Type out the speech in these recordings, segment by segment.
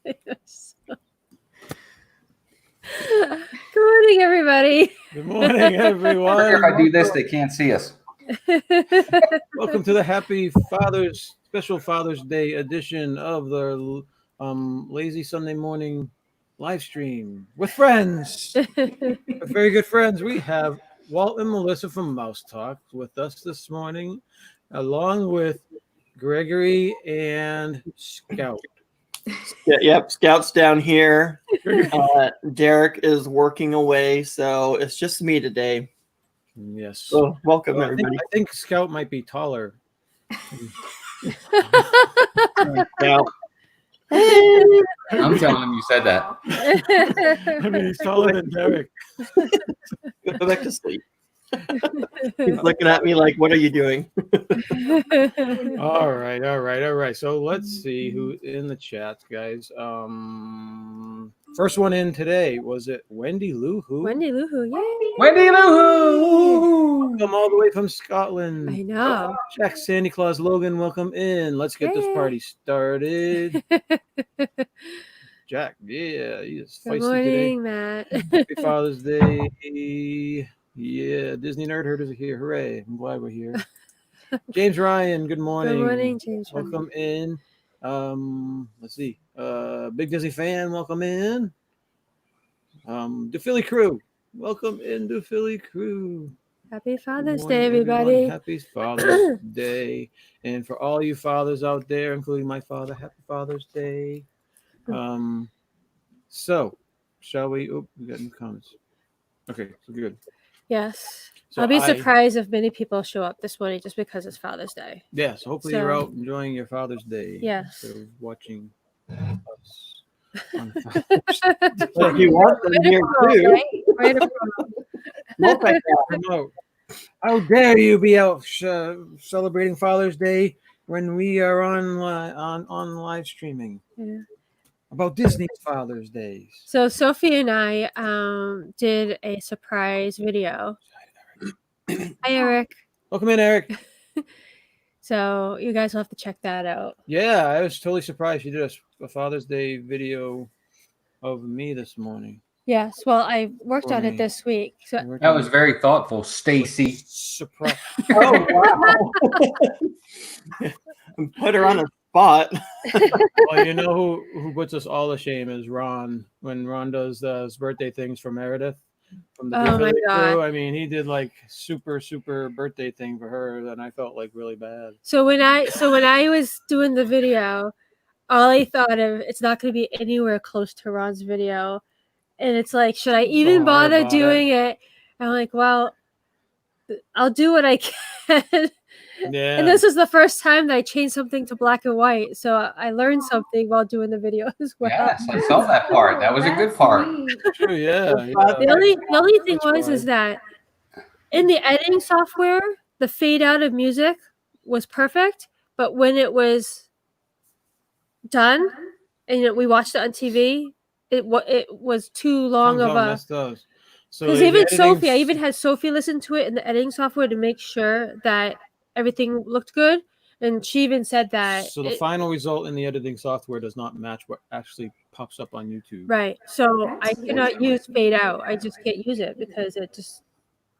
Good morning, everybody. Good morning, everyone. If I do this, they can't see us. Welcome to the special Father's Day edition of the Lazy Sunday Morning live stream with friends, with very good friends. We have Walt and Melissa from Mouse Talk with us this morning, along with Gregory and Scout. Yep, Scout's down here. Derek is working away, so it's just me today. Yes. So welcome, everybody. I think Scout might be taller. Scout. I'm telling him you said that. I mean, he's taller than Derek. Go back to sleep. He's looking at me like, what are you doing? All right. So let's see who in the chat, guys. First one in today, was it Wendy Lou Who? Wendy Lou Who, yay! Wendy Lou! Welcome all the way from Scotland. I know. Jack Santa Claus Logan, welcome in. Let's get this party started. Jack, yeah, he is Good feisty morning, today. Matt. Happy Father's Day. Yeah, Disney Nerd Herders are here. Hooray. I'm glad we're here. James Ryan, good morning. Good morning, James. Welcome in. Let's see. Big Disney fan, welcome in. The Philly crew. Welcome in the Philly crew. Happy Father's Good Day, morning, everyone. everybody. Happy Father's Day. And for all you fathers out there, including my father, happy Father's Day. So, shall we? Oh, we got new comments. Okay, so good. Yes. So I'll be surprised if many people show up this morning just because it's Father's Day. Yes, hopefully you're out enjoying your Father's Day. Yes. Instead of watching us on Well, if you want them here too. Right? remote. How dare you be out celebrating Father's Day when we are on live streaming about Disney's Father's Days. So Sophie and I did a surprise video. Hi, Eric. Welcome in, Eric. So you guys will have to check that out. Yeah, I was totally surprised you did a Father's Day video of me this morning. Yes. Well, I worked on it this week. So That was very thoughtful, Stacy. Surprise. Oh, wow. Put her on a spot. Well, you know who puts us all to shame is Ron. When Ron does his birthday things for Meredith from the my God. crew. I mean, he did like super birthday thing for her, and I felt like really bad. So when I was doing the video, all I thought of, it's not going to be anywhere close to Ron's video, and it's like, should I even bother doing it? I'm like, well, I'll do what I can. Yeah. And this is the first time that I changed something to black and white, so I learned something while doing the video as well. Yes, I saw that part. That was a good part. True, yeah. The only thing is that in the editing software, the fade out of music was perfect, but when it was done and we watched it on TV, it was too long of a. Because even Sophie, I even had Sophie listen to it in the editing software to make sure that everything looked good, and she even said that. So the final result in the editing software does not match what actually pops up on YouTube. Right. So I cannot use fade out. I just can't use it because it just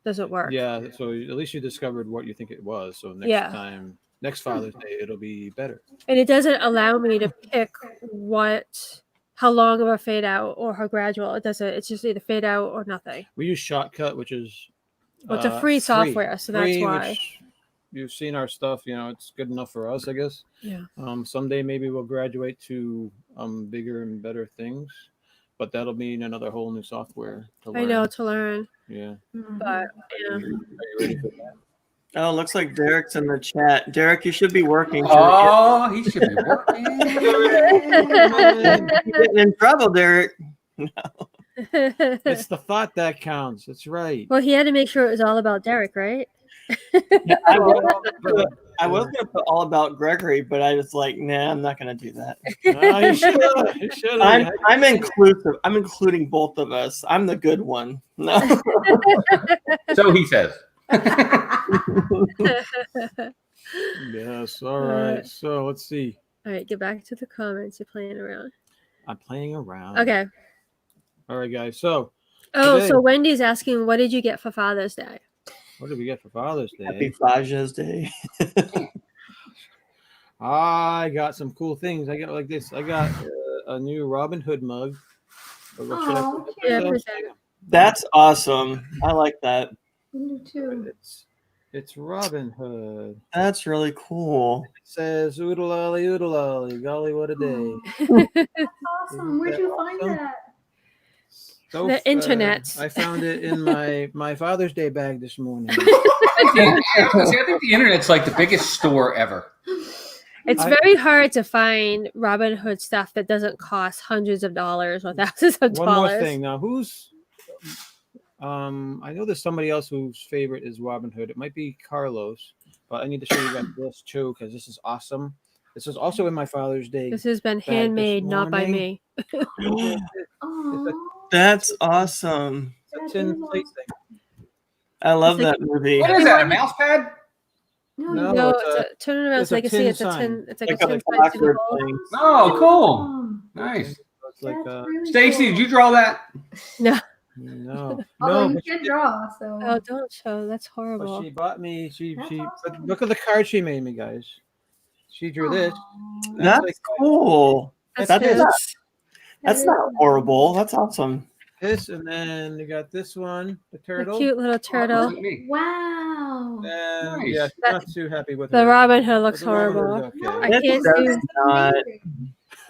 doesn't work. Yeah. So at least you discovered what you think it was. So next Father's Day, it'll be better. And it doesn't allow me to pick how long of a fade out or how gradual. It doesn't. It's just either fade out or nothing. We use Shotcut, which is it's a free software, so that's why. You've seen our stuff, it's good enough for us, I guess. Yeah. Someday maybe we'll graduate to bigger and better things, but that'll mean another whole new software to learn. I know, to learn. Yeah. But yeah. Are you ready for that? Oh, looks like Derek's in the chat. Derek, you should be working. Oh, he should be working. You're getting in trouble, Derek. No. It's the thought that counts. That's right. Well, he had to make sure it was all about Derek, right? Yeah, I was going to put all about Gregory, but I was like, nah, I'm not going to do that. You should. I'm inclusive. I'm including both of us. I'm the good one. No. So he says. Yes. All right. So let's see. All right, get back to the comments. You're playing around. I'm playing around. Okay. All right, guys. So, Oh, today- so Wendy's asking, what did you get for Father's Day? what did we get for Father's Day? Happy Father's Day. I got some cool things. I got like this. I got a new Robin Hood mug. Should I Oh, put Yeah, it put up? That's awesome. I like that. Me too. It's Robin Hood. That's really cool. It says oodle lolly, golly, what a day. Oh, that's awesome. Where'd you find Awesome. that? So, The internet. I found it in my Father's Day bag this morning. I think the internet's like the biggest store ever. It's very hard to find Robin Hood stuff that doesn't cost hundreds of dollars or thousands of One more dollars. thing. Now, who's I know there's somebody else whose favorite is Robin Hood. It might be Carlos, but I need to show you guys this too because this is awesome. This is also in my Father's Day. This has been this handmade, not by morning. me. Oh, That's awesome. It's a tin plate thing. I love It's like- that movie. What is that? A mouse pad? no, No, No, it's turn it around it's so a I can see tin it's a sign. tin. It's like Like a a tin sign to blackbird behold. thing. Oh, cool. Awesome. Nice. It's like That's really Stacy, cool. did you draw that? no, Although no. you But did draw, so Oh, don't show. That's but horrible. she bought me. She That's but awesome. look at the card she made me, guys. She drew this. Aw. That's like- cool. That's That's his. not, That that's is not nice. horrible. That's awesome. This, and then you got this one, the A turtle. cute little turtle. Wow. And Nice. yeah, she's That- not too happy with The her. Robin Hood looks But the Robin horrible. Hood's No, okay. I It can't does do. not.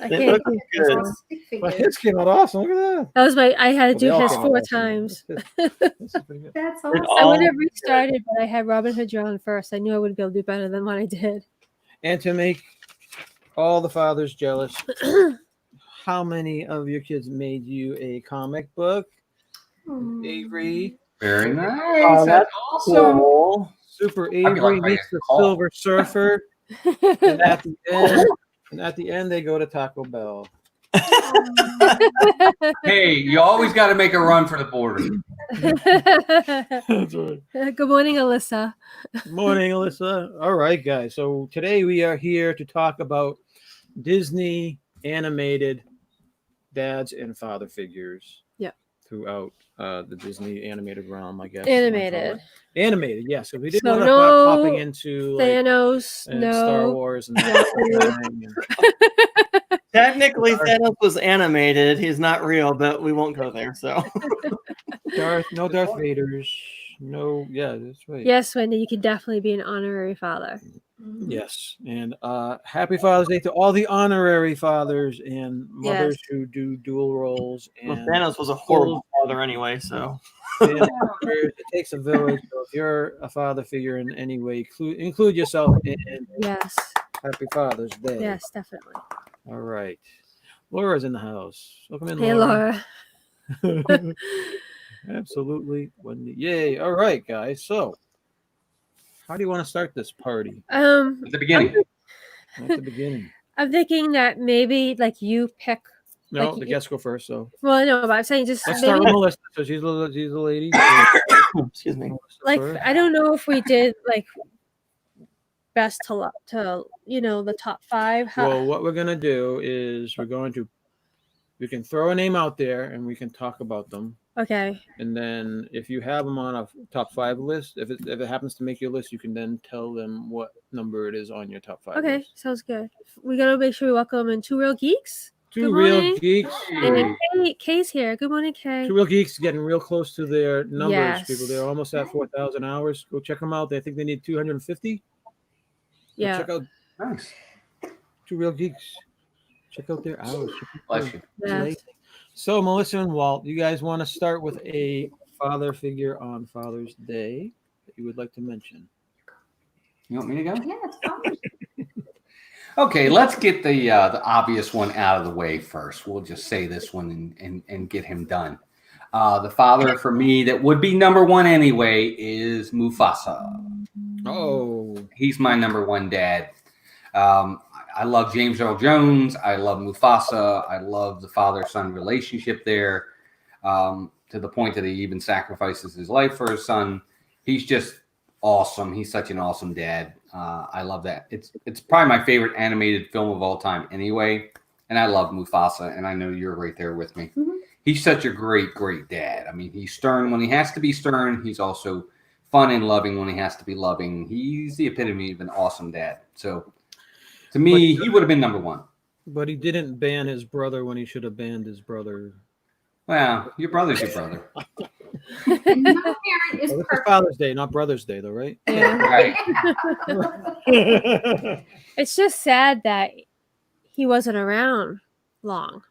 I It can't. looks good. Stick But figure. his came out awesome. Look at that. That was my. I had to Well, do they all his came out 4 awesome. times. This is pretty good. That's It awesome. I would all- have restarted, but I had Robin Hood drawn first. I knew I would be able to do better than what I did. And to make all the fathers jealous, how many of your kids made you a comic book? Hmm. Avery, Very nice. Oh, That's that's awesome. Cool. Super be Avery like meets a the call. Silver Surfer, and at the end they go to Taco Bell. Hey, you always got to make a run for the border. That's right. Good morning, Alyssa. Morning, Alyssa. All right, guys. So today we are here to talk about Disney animated dads and father figures. Yep. Throughout the Disney animated realm, I guess. Animated. Animated, yes. So we didn't So want to no popping into like Thanos, and Star no. Wars and that sort of thing. And Technically, Thanos was animated. He's not real, but we won't go there. So no Darth Vaders. No, yeah, that's right. Yes, Wendy, you can definitely be an honorary father. Yes, and happy Father's Day to all the honorary fathers and mothers who do dual roles. well, And Thanos was a horrible father anyway. So it takes a village. So if you're a father figure in any way, include yourself in Yes, Happy Father's Day. yes, definitely. All right, Laura's in the house. Welcome in, Hey, Laura. Laura. Absolutely, Wendy. Yay! All right, guys. So, how do you want to start this party? At the beginning. At the beginning. I'm thinking that maybe like you pick. No, Like, the guests go first. So Well, no, but I'm saying just let's start maybe with Melissa. So she's the lady. excuse me. like Sorry. I don't know if we did like best to the top 5. Well, what we're gonna do is we can throw a name out there and we can talk about them. Okay. And then if you have them on a top 5 list, if it happens to make your list, you can then tell them what number it is on your top 5 Okay, list. sounds good. We gotta make sure we welcome in 2 real geeks. Two Good real morning. geeks. And Kay's here. Good morning, Kay. Two real geeks getting real close to their numbers, Yes. people. They're almost at 4,000 hours. Go check them out. I think they need 250. Go Yeah. Check out Nice. Two Real Geeks. Check out their hours. Bless you. Yes. So, Melissa and Walt, you guys want to start with a father figure on Father's Day that you would like to mention? You want me to go? Yeah, it's fine. Okay, let's get the obvious one out of the way first. We'll just say this one and get him done. The father for me that would be number 1 anyway is Mufasa. Oh, He's my number 1 dad. I love James Earl Jones. I love Mufasa. I love the father-son relationship there, to the point that he even sacrifices his life for his son. He's just awesome. He's such an awesome dad. I love that. It's probably my favorite animated film of all time anyway. and I love Mufasa, and I know you're right there with me. Mhm. He's such a great, great dad. I mean, he's stern when he has to be stern. He's also fun and loving when he has to be loving. He's the epitome of an awesome dad. So, to me, he would have been number one. But he didn't ban his brother when he should have banned his brother. Well, your brother's your brother. And no parent is Oh, this is perfect. Father's Day, not Brother's Day, though, right? Yeah. Right. It's just sad that he wasn't around long.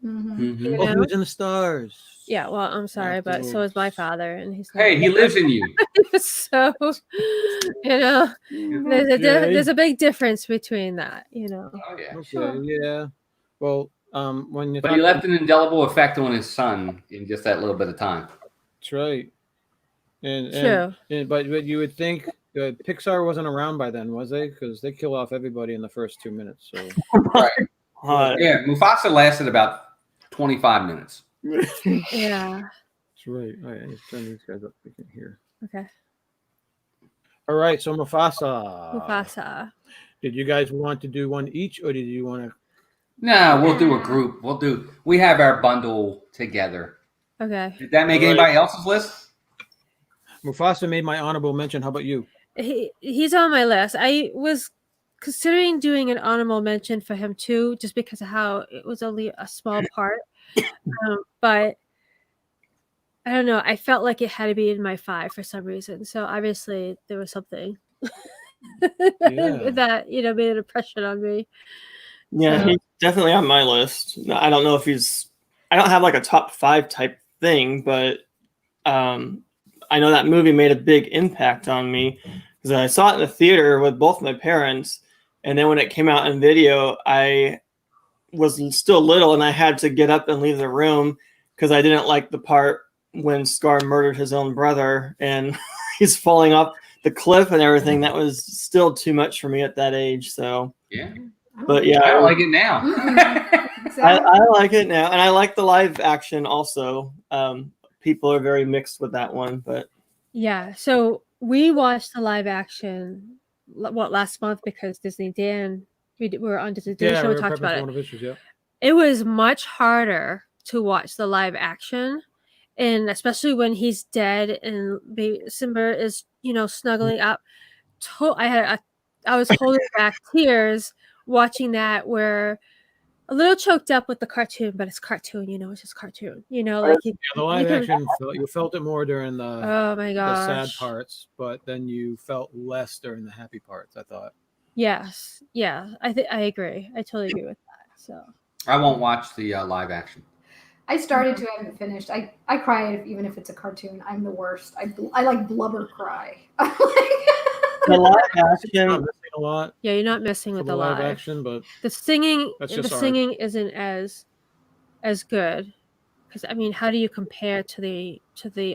Mhm. Mhm. Oh, he was in the stars. Yeah, well, I'm sorry, but so is my father, and he's not Hey, he lives in you. so there's a big difference between that, Oh, yeah. Okay, Sure. yeah. Well, when you But he left an indelible effect on his son in just that little bit of time. That's right. And True. but you would think Pixar wasn't around by then, was they? Because they kill off everybody in the first 2 minutes. So Yeah, Mufasa lasted about 25 minutes. Yeah. that's right. All right, I need to turn these guys up. We can hear. Okay. All right. So Mufasa. Mufasa. Did you guys want to do one each, or did you want to? No, we'll do a group. We have our bundle together. Okay. Did that make All right. anybody else's list? Mufasa made my honorable mention. How about you? He's on my list. I was considering doing an honorable mention for him too, just because of how it was only a small part. But I don't know. I felt like it had to be in my 5 for some reason. So obviously there was something that made an impression on me. Yeah, he's definitely on my list. I don't know if I don't have like a top 5 type thing, but I know that movie made a big impact on me because I saw it in the theater with both my parents, and then when it came out in video, I was still little and I had to get up and leave the room because I didn't like the part when Scar murdered his own brother and he's falling off the cliff and everything. That was still too much for me at that age. So Yeah. but yeah, I don't like it now. I like it now, and I like the live action also. People are very mixed with that one, but Yeah. So we watched the live action last month because Disney Dan we were on Disney Dan show. We talked about it. One of issues, yeah. It was much harder to watch the live action, and especially when he's dead and baby Simba is snuggling up. I was holding back tears watching that, where a little choked up with the cartoon, but it's cartoon, it's just cartoon, like The live action, you felt it more during the oh my the sad gosh, parts, but then you felt less during the happy parts. I thought. yes, yeah, I agree, I totally agree with that. So I won't watch the live action. I started to, I haven't finished. I cry even if it's a cartoon. I'm the worst. I like blubber cry. the live Not action, missing a lot yeah, you're not messing for with the the live live. action, but The singing, That's the just art. singing isn't as good, because I mean, how do you compare to the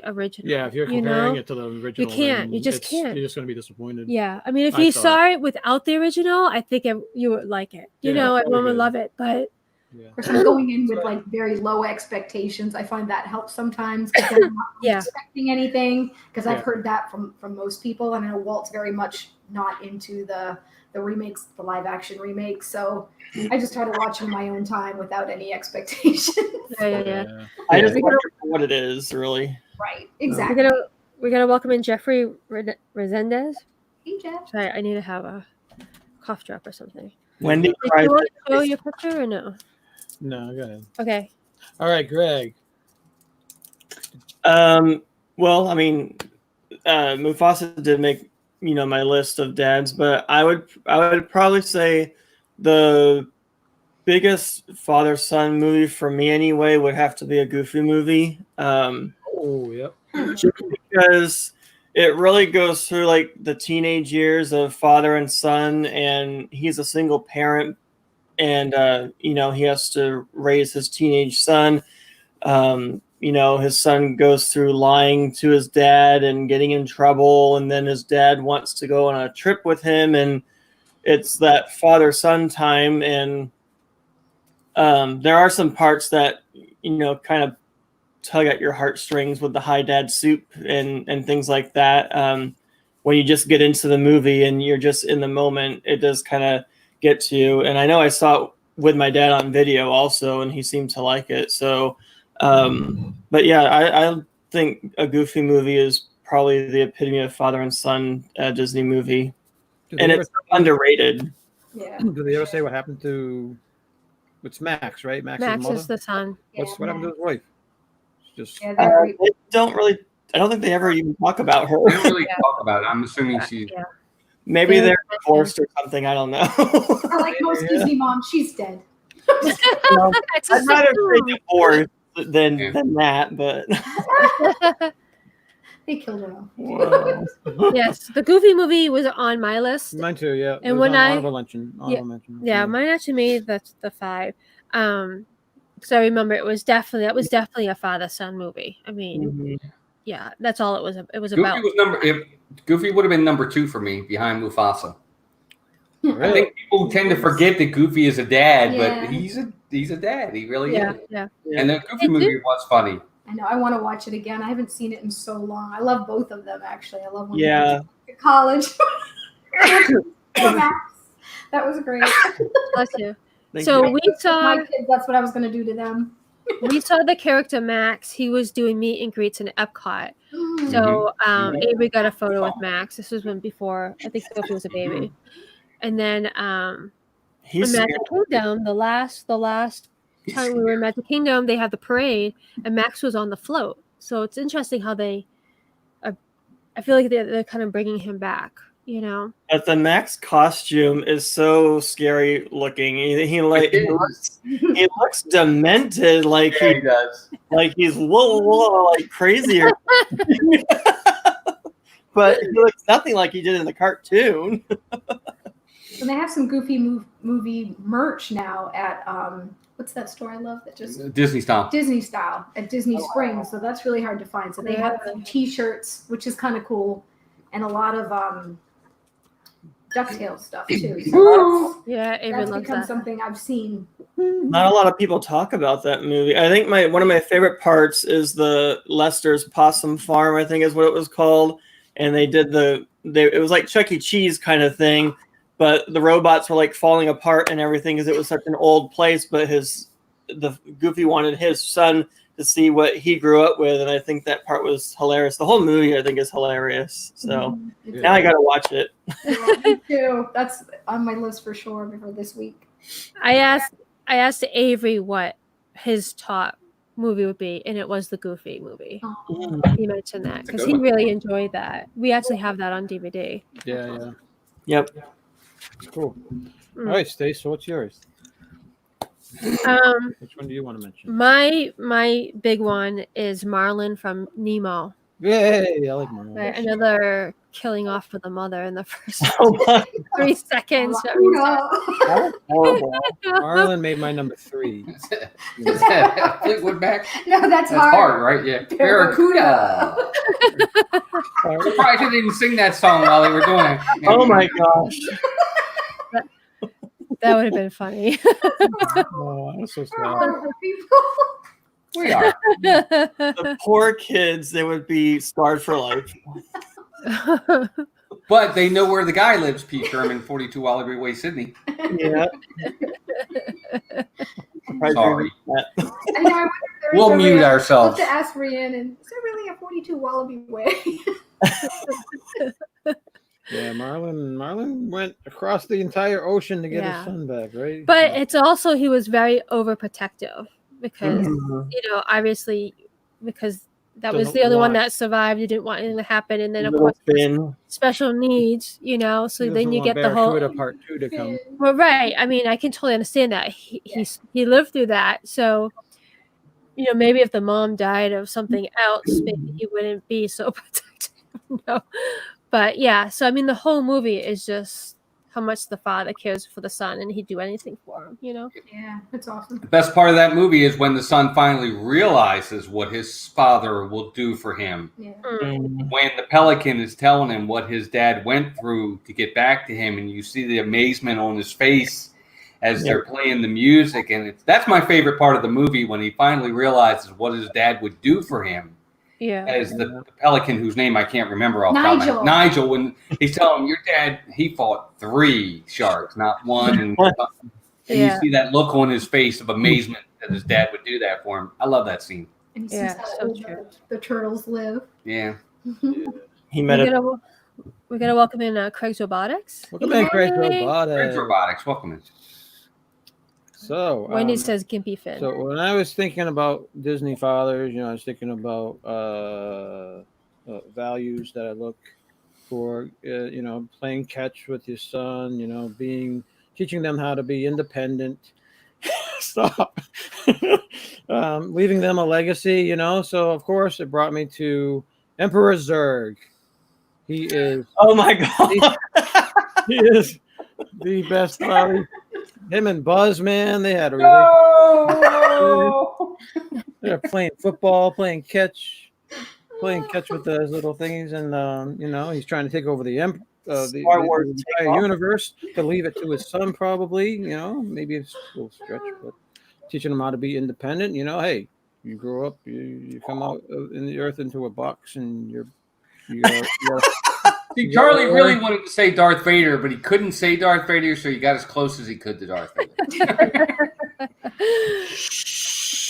original? yeah, if you're comparing it to the original, can't. then You just can't. You're just going to be disappointed. Yeah, I mean, if I you thought- saw it without the original, I think you would like it. Yeah, Everyone probably would good. love it, but Yeah. Of course, I'm going in with like very low expectations. I find that helps sometimes because I'm not Yeah. expecting anything. Because I've Yeah. heard that from most people, and I know Walt's very much not into the remakes, the live action remakes. So I just try to watch it in my own time without any expectations. yeah. I just We like gotta- it for what it is, really. Right, We're exactly. gonna welcome in Jeffrey Resendez. Hey, Jeff. Sorry, I need to have a cough drop or something. Wendy Did cries. you want to show your picture or no? No, go ahead. Okay. All right, Greg. Well, I mean, Mufasa did make my list of dads, but I would probably say the biggest father son movie for me anyway would have to be a Goofy movie. Oh, yep. Just because it really goes through like the teenage years of father and son, and he's a single parent, and he has to raise his teenage son. His son goes through lying to his dad and getting in trouble, and then his dad wants to go on a trip with him, and it's that father-son time. And there are some parts that kind of tug at your heartstrings with the Hi Dad soup and things like that. When you just get into the movie and you're just in the moment, it does kind of get to you. And I know I saw it with my dad on video also, and he seemed to like it. So, but yeah, I think a Goofy movie is probably the epitome of father and son Disney movie, and it's underrated. Yeah. Do they ever say what happened to? It's Max, right? Max's Max mother. is the son. What happened to his wife? Just Yeah, they're great. They don't really. I don't think they ever even talk about her. We don't really talk about it. I'm assuming she's. Yeah. Maybe they're divorced or something. I don't know. Or like most Disney moms, she's dead. It's a I'd rather say sitcom. divorced than that, but They killed her off. wow. Yes, the Goofy movie was on my list. mine too. Yeah. And when honorable mention. Mention. Yeah, mine actually made the 5. Because I remember that was definitely a father-son movie. I mean, Mhm. yeah, that's all it was. It was Goofy about. was Goofy would have been number 2 for me behind Mufasa. I Really? think people tend to forget that Goofy is a dad, Yeah. but he's a dad. He really Yeah, is. yeah. And the Goofy movie was funny. I know. I want to watch it again. I haven't seen it in so long. I love both of them actually. I love when Yeah. they went to college. Poor Max. That was great. Bless you. Thank So you. we saw My kids, that's what I was going to do to them. the character Max. He was doing meet and greets in Epcot. So Avery got a photo with Max. This was before I think Sophie was a baby. And then He's in Magic Kingdom, the last time we were in Magic Kingdom, they had the parade, and Max was on the float. So it's interesting how they I feel like they're kind of bringing him back, you know. But the Max costume is so scary looking. He looks demented, like he does. like he's like crazier. But he looks nothing like he did in the cartoon. And they have some Goofy movie merch now at what's that store I love that just Disney style. Disney style at Disney Springs. So that's really hard to find. So they have a few T-shirts, which is kind of cool, and a lot of DuckTales stuff too. So Yeah, Avery that's loves become that. something I've seen. Not a lot of people talk about that movie. I think one of my favorite parts is the Lester's Possum Farm, I think is what it was called. And they did it was like Chuck E. Cheese kind of thing, but the robots were like falling apart and everything because it was such an old place. But the Goofy wanted his son to see what he grew up with, and I think that part was hilarious. The whole movie I think is hilarious. So now I gotta watch it. Me too. That's on my list for sure before this week. I asked Avery what his top movie would be, and it was the Goofy movie. Oh. He mentioned that That's a because good he one. really enjoyed that. We actually have that on DVD. Yeah. Yep. Cool. All right, Stace. So what's yours? Which one do you want to mention? My big one is Marlin from Nemo. Yay! I like Marlin. Right, another killing off of the mother in the first Oh my 3 seconds. horrible. Marlin made my number 3. Is that Fleetwood Mac? No, that's That's hard, hard. right? Yeah. Barracuda. I'm surprised you didn't sing that song while they were doing it. Oh my gosh. That would have been funny. Oh, I'm so sad. Horrible people. We are. The poor kids, they would be scarred for life. But they know where the guy lives, Pete Sherman, 42 Wallaby Way, Sydney. Yeah. Sorry. I know, I wonder if there is We'll a mute way- ourselves. I'll have to ask Rhiannon, is there really a 42 Wallaby Way? Yeah, Marlin went across the entire ocean to get Yeah. his son back, right? But it's also he was very overprotective because Mhm. obviously because that was Doesn't the other one want- that survived. You didn't want anything to happen, and then of Little course Finn. special needs. So He then doesn't you want get the whole. Barracuda Part 2 to come. Well, right. I mean, I can totally understand that. He lived through that. So, maybe if the mom died of something else, maybe he wouldn't be so protective. But yeah, so I mean, the whole movie is just how much the father cares for the son, and he'd do anything for him. Yeah, that's awesome. The best part of that movie is when the son finally realizes what his father will do for him. Yeah. When the pelican is telling him what his dad went through to get back to him, and you see the amazement on his face as they're playing the music, and that's my favorite part of the movie, when he finally realizes what his dad would do for him. Yeah. As the pelican, whose name I can't remember off the top of my head. Nigel. Nigel, when he's telling him, your dad, he fought 3 sharks, not 1. And you see that look on his face of amazement that his dad would do that for him. I love that scene. And he Yeah, sees how so old true. the turtles live. Yeah. He met We're gonna welcome in Craig's Robotics. Welcome in, Craig French Robotics. Robotics, welcome in. So Wendy says Gimpy Finn. So when I was thinking about Disney fathers, I was thinking about values that I look for. Playing catch with your son. Teaching them how to be independent. Stop. Leaving them a legacy. So of course it brought me to Emperor Zurg. He is. Oh my god. He is the best father. Him and Buzz, man, they had a really. They're playing football, playing catch with those little things, and he's trying to take over the entire universe, to leave it to his son, probably. Maybe it's a little stretch, but teaching him how to be independent. Hey, you grow up, you come out in the earth into a box, and you're See, Charlie really wanted to say Darth Vader, but he couldn't say Darth Vader, so he got as close as he could to Darth Vader.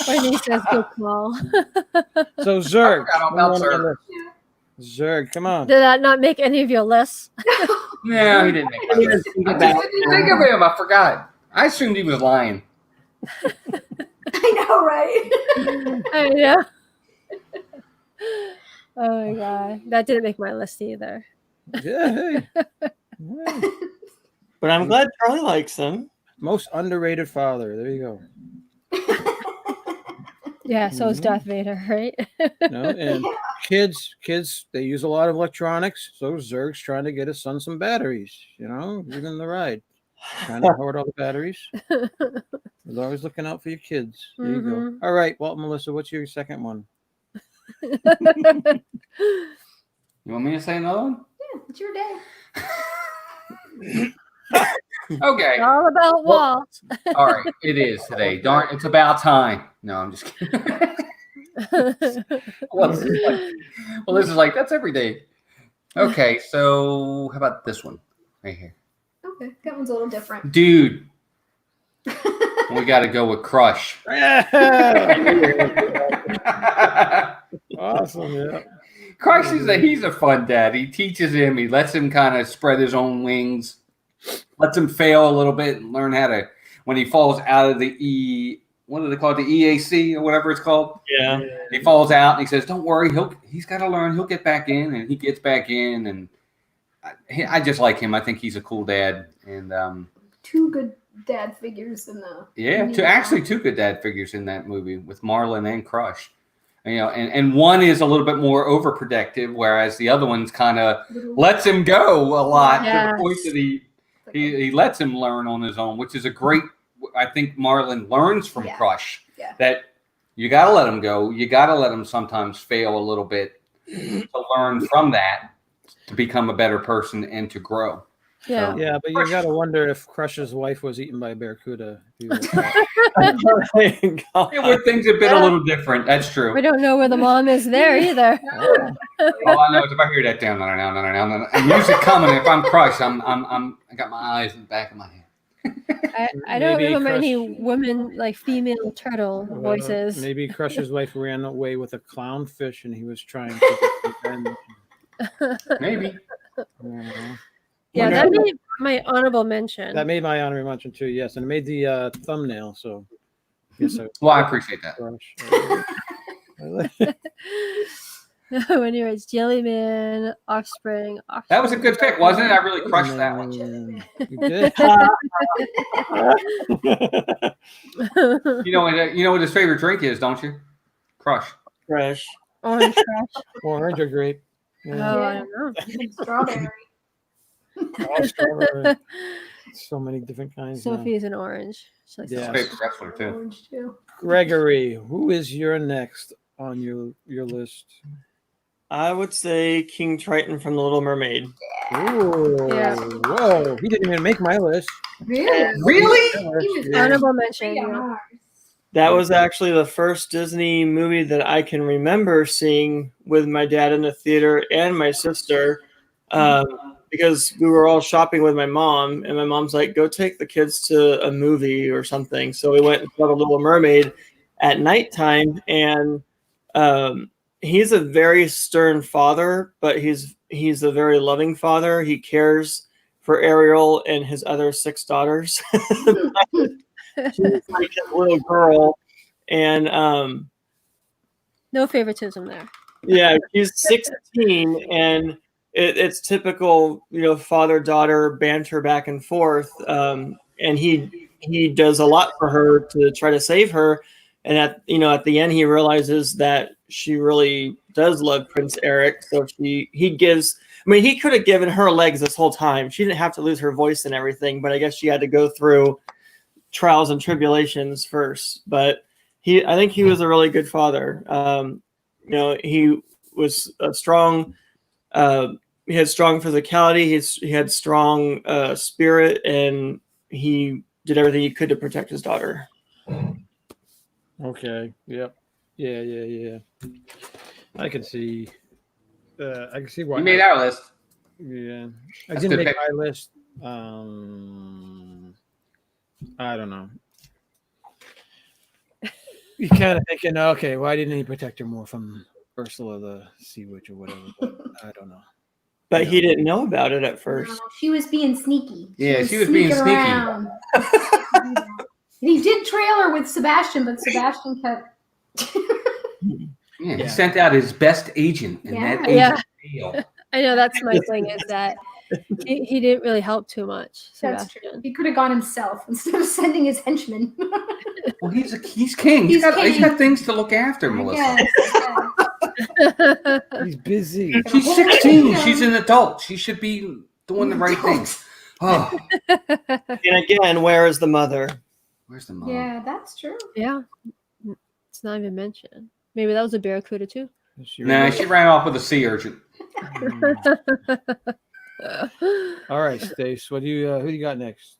Wendy says good call. So Zurg. Zurg. Zurg, come on. Did that not make any of your lists? No, he didn't make my list. I just didn't think of him. I forgot. I assumed he was lying. I know, right? I know. Oh my god, that didn't make my list either. Yeah, hey. But I'm glad Charlie likes him. Most underrated father. There you go. Yeah, so is Darth Vader, right? And kids, they use a lot of electronics. So Zurg's trying to get his son some batteries. Even the ride, trying to hoard all the batteries. He's always looking out for your kids. There you go. All right, well, Melissa, what's your second one? You want me to say another one? Yeah, it's your day. Okay. It's all about Walt. All right, it is today. Darn, it's about time. No, I'm just kidding. Well, this is like that's every day. Okay, so how about this one right here? Okay, that one's a little different. Dude, we got to go with Crush. Awesome, yeah. Crush he's a fun dad. He teaches him. He lets him kind of spread his own wings. Lets him fail a little bit and learn how to. When he falls out of the what do they call it? The EAC or whatever it's called. Yeah. He falls out and he says, "Don't worry. He's got to learn. He'll get back in." And he gets back in. And I just like him. I think he's a cool dad. And two good dad figures in the two good dad figures in that movie with Marlin and Crush. And one is a little bit more overprotective, whereas the other one's kind of lets him go a lot to the point that he lets him learn on his own, which is a great. I think Marlin learns from Crush that you got to let him go. You got to let him sometimes fail a little bit to learn from that to become a better person and to grow. Yeah. So, Yeah, but you got to wonder if Crush's wife was eaten by a barracuda. where things have been a little different. That's true. We don't know where the mom is there either. All I know is if I hear that down, and music coming, if I'm Crush, I got my eyes in the back of my head. I don't Maybe remember Crush- any women like female turtle voices. Maybe Crush's wife ran away with a clownfish, and he was trying to defend. Maybe. Yeah, that made my honorable mention. That made my honorable mention too. Yes, and it made the thumbnail. So, yes. Well, I appreciate that. When he writes Jellyman, Offspring. That was a good pick, wasn't it? I really crushed that one. You did. You know what his favorite drink is, don't you? Crush. Fresh. Orange Crush. Orange or grape. Oh, I don't know. Strawberry. Strawberry. So many different kinds. Sophie's an orange. She likes His Yeah. favorite wrestler too. Orange too. Gregory, who is your next on your list? I would say King Triton from The Little Mermaid. Ooh, Yeah. Whoa, he didn't even make my list. Really? Really? honorable mention. Yeah. Yeah. That was actually the first Disney movie that I can remember seeing with my dad in the theater and my sister, because because we were all shopping with my mom, and my mom's like, "Go take the kids to a movie or something." So we went and saw The Little Mermaid at nighttime, and he's a very stern father, but he's a very loving father. He cares for Ariel and his other 6 daughters. She's like his little girl, and No favoritism there. yeah, she's 16, and it's typical, father-daughter banter back and forth. And he does a lot for her to try to save her. And at the end, he realizes that she really does love Prince Eric. So he gives. I mean, he could have given her legs this whole time. She didn't have to lose her voice and everything, but I guess she had to go through trials tourions first. But I think he was a really good father. He was a strong. He had strong physicality. He had strong spirit, and he did everything he could to protect his daughter. Okay. Yep. Yeah. I can see. I can see why. You made our list. Yeah. I That's didn't good make pick. my list. I don't know. You kind of thinking, okay, why didn't he protect her more from Ursula the Sea Witch or whatever? But I don't know. But he didn't know about it at first. No, she was being sneaky. Yeah, she was being sneaking sneaky. around. He did trail her with Sebastian, but Sebastian kept. Yeah, he sent out his best agent, and that Yeah. agent failed. I know that's my thing is that he didn't really help too much. That's true. Sebastian. He could have gone himself instead of sending his henchmen. Well, he's king. He's got things to look after, I Melissa. guess. He's busy. She's 16. She's an adult. She should be doing the right things. Oh, And again, where is the mother? where's the mom? Yeah, that's true. Yeah. It's not even mentioned. Maybe that was a barracuda too. Nah, she ran off with a sea urchin. All right, Stace. What do you? Who do you got next?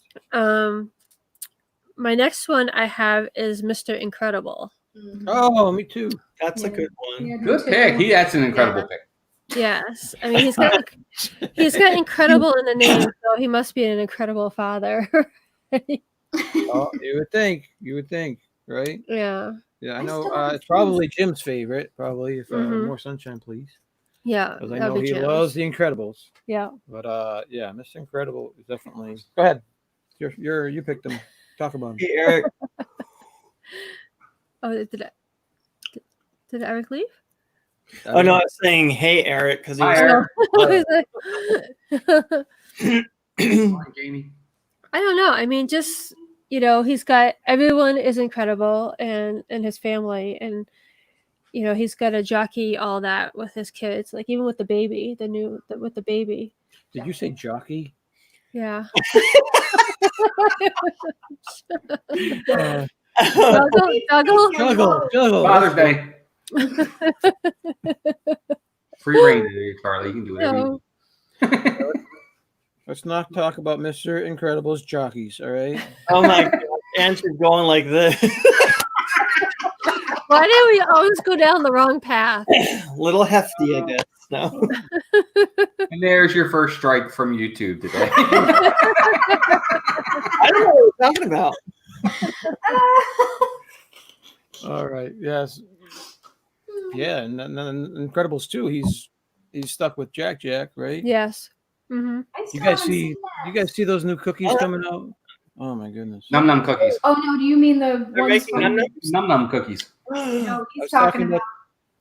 My next one I have is Mr. Incredible. Oh, me too. That's a good one. Yeah, me Good too. pick. That's an incredible pick. Yes, I mean he's got incredible in the name, so he must be an incredible father. Oh, you would think, right? Yeah, Yeah, I I know. still have It's probably Jim's favorite. Probably, if Mhm. More Sunshine, please. yeah, Because I that'd know be he Jim's. loves The Incredibles. Yeah. But yeah, Mr. Incredible is definitely. Go ahead. You picked him. Talk about him. Hey, Eric. Oh, did Eric leave? Oh no, I was saying, hey, Eric, because he Hi, was. Eric. I Come on, Jamie. don't know. I mean, just he's got everyone is incredible and his family, and he's got to jockey all that with his kids, like even with the baby, with the baby. Did you say jockey? Yeah. Juggle. Father's Day. Free reign today, Charlie. You can do whatever you No. Let's not talk about Mr. Incredible's jockeys, all right? Oh my god, and she's going like this. Why do we always go down the wrong path? Little hefty, I guess. No. And there's your first strike from YouTube today. I don't know what you're talking about. All right. Yes. Yeah, and then Incredibles 2, he's stuck with Jack, right? Yes. Mm-hmm. You guys see those new cookies coming out? Oh my goodness. Num num cookies. Oh no, do you mean the They're ones making from? num-nums? Num num cookies. No, I he's was talking talking about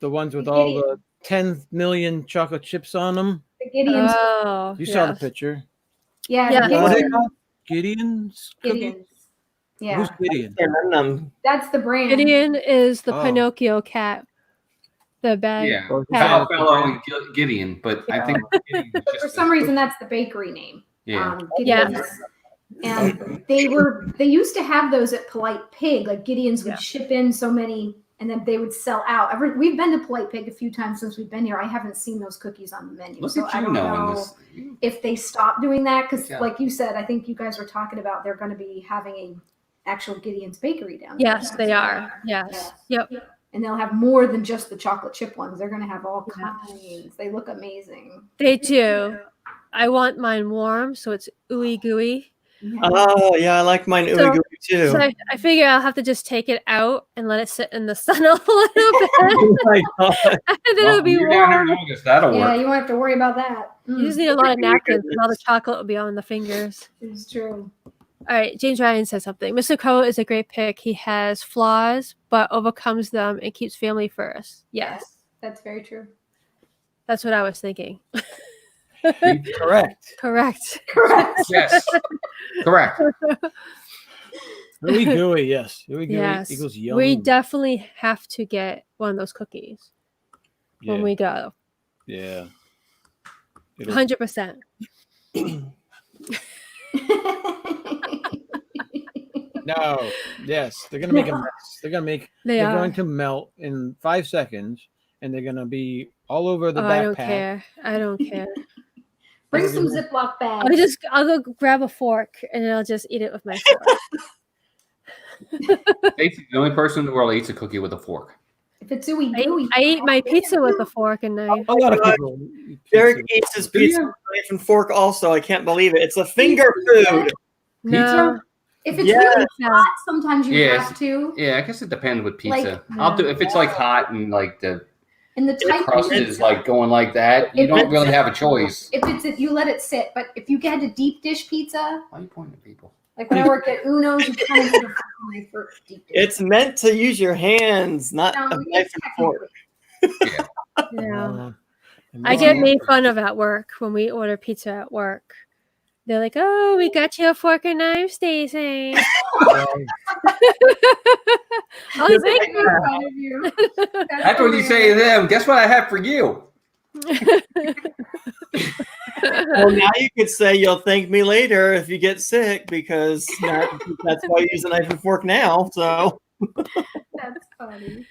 the ones with the all Gideon. the 10 million chocolate chips on them. the Gideon's. Oh, You saw the yes. picture. Yeah, Yeah. the What are they Gideon, called? Gideon's cookies? Gideon's. Yeah, Who's Gideon? They're num-num. that's the brand. Gideon is the Oh. Pinocchio cat. The bad. Yeah. Or- cat. Fellow and Gideon, but I think Gideon is But just for some reason, that's the bakery name. Yeah. Gideon's. And they used to have those at Polite Pig. Like Gideon's would Yeah. ship in so many, and then they would sell out. We've been to Polite Pig a few times since we've been here. I haven't seen those cookies on the menu, Look so at I you don't knowing know this. if they stopped doing that. Because, Yeah. like you said, I think you guys were talking about they're going to be having a actual Gideon's bakery down there. Yes, they are. Yes. Yep. And they'll have more than just the chocolate chip ones. They're going to have all kinds. They look amazing. They do. I want mine warm, so it's ooey gooey. Oh yeah, I like mine ooey gooey too. So I figure I'll have to just take it out and let it sit in the sun a little bit, Oh my God. and then it'll be You're down here in warm. August. That'll Yeah, work. you won't have to worry about that. You just need a lot of napkins, and all the chocolate will be on the fingers. It's true. All right, James Ryan says something. Mr. Crow is a great pick. He has flaws, but overcomes them and keeps family first. Yes, That's very true. that's what I was thinking. Correct. Correct. Correct. Yes. Correct. Ooey gooey, yes. Ooey gooey Yes. equals yum. We definitely have to get one of those cookies yeah. when we go. Yeah. It'll- 100%. No. Yes. They're gonna make a mess. They're They're going to melt in 5 seconds, and they're gonna be all over the Oh, backpack. I don't care. I don't care. Bring some Ziploc bags. I'll go grab a fork and I'll just eat it with my fork. Stacey's the only person in the world that eats a cookie with a fork. If it's ooey gooey. I eat my pizza with a fork and knife. A lot of people. eat Derek pizza. eats his Do pizza you? with a knife and fork also. I can't believe it. It's a finger food. No. If it's Yeah. really hot, sometimes you Yes. have to. Yeah, I guess it depends with pizza. Like, I'll do if it's like hot and like the And the type crust of is pizza, like going like that. You If don't it's- really have a choice. if you let it sit, but if you get a deep dish pizza, Why are you pointing at people? like when I worked at Uno's, you kind of need a knife for deep dish. It's meant to use your hands, not No, a it's knife and fork. Yeah. And I this get is- made fun of at work when we order pizza at work. They're like, "Oh, we got you a fork and knife, Stacey." I was Make like, fun of you. That's what you say to them. Guess what I have for you? Well, now you could say you'll thank me later if you get sick because that's why you use a knife and fork now. So That's funny.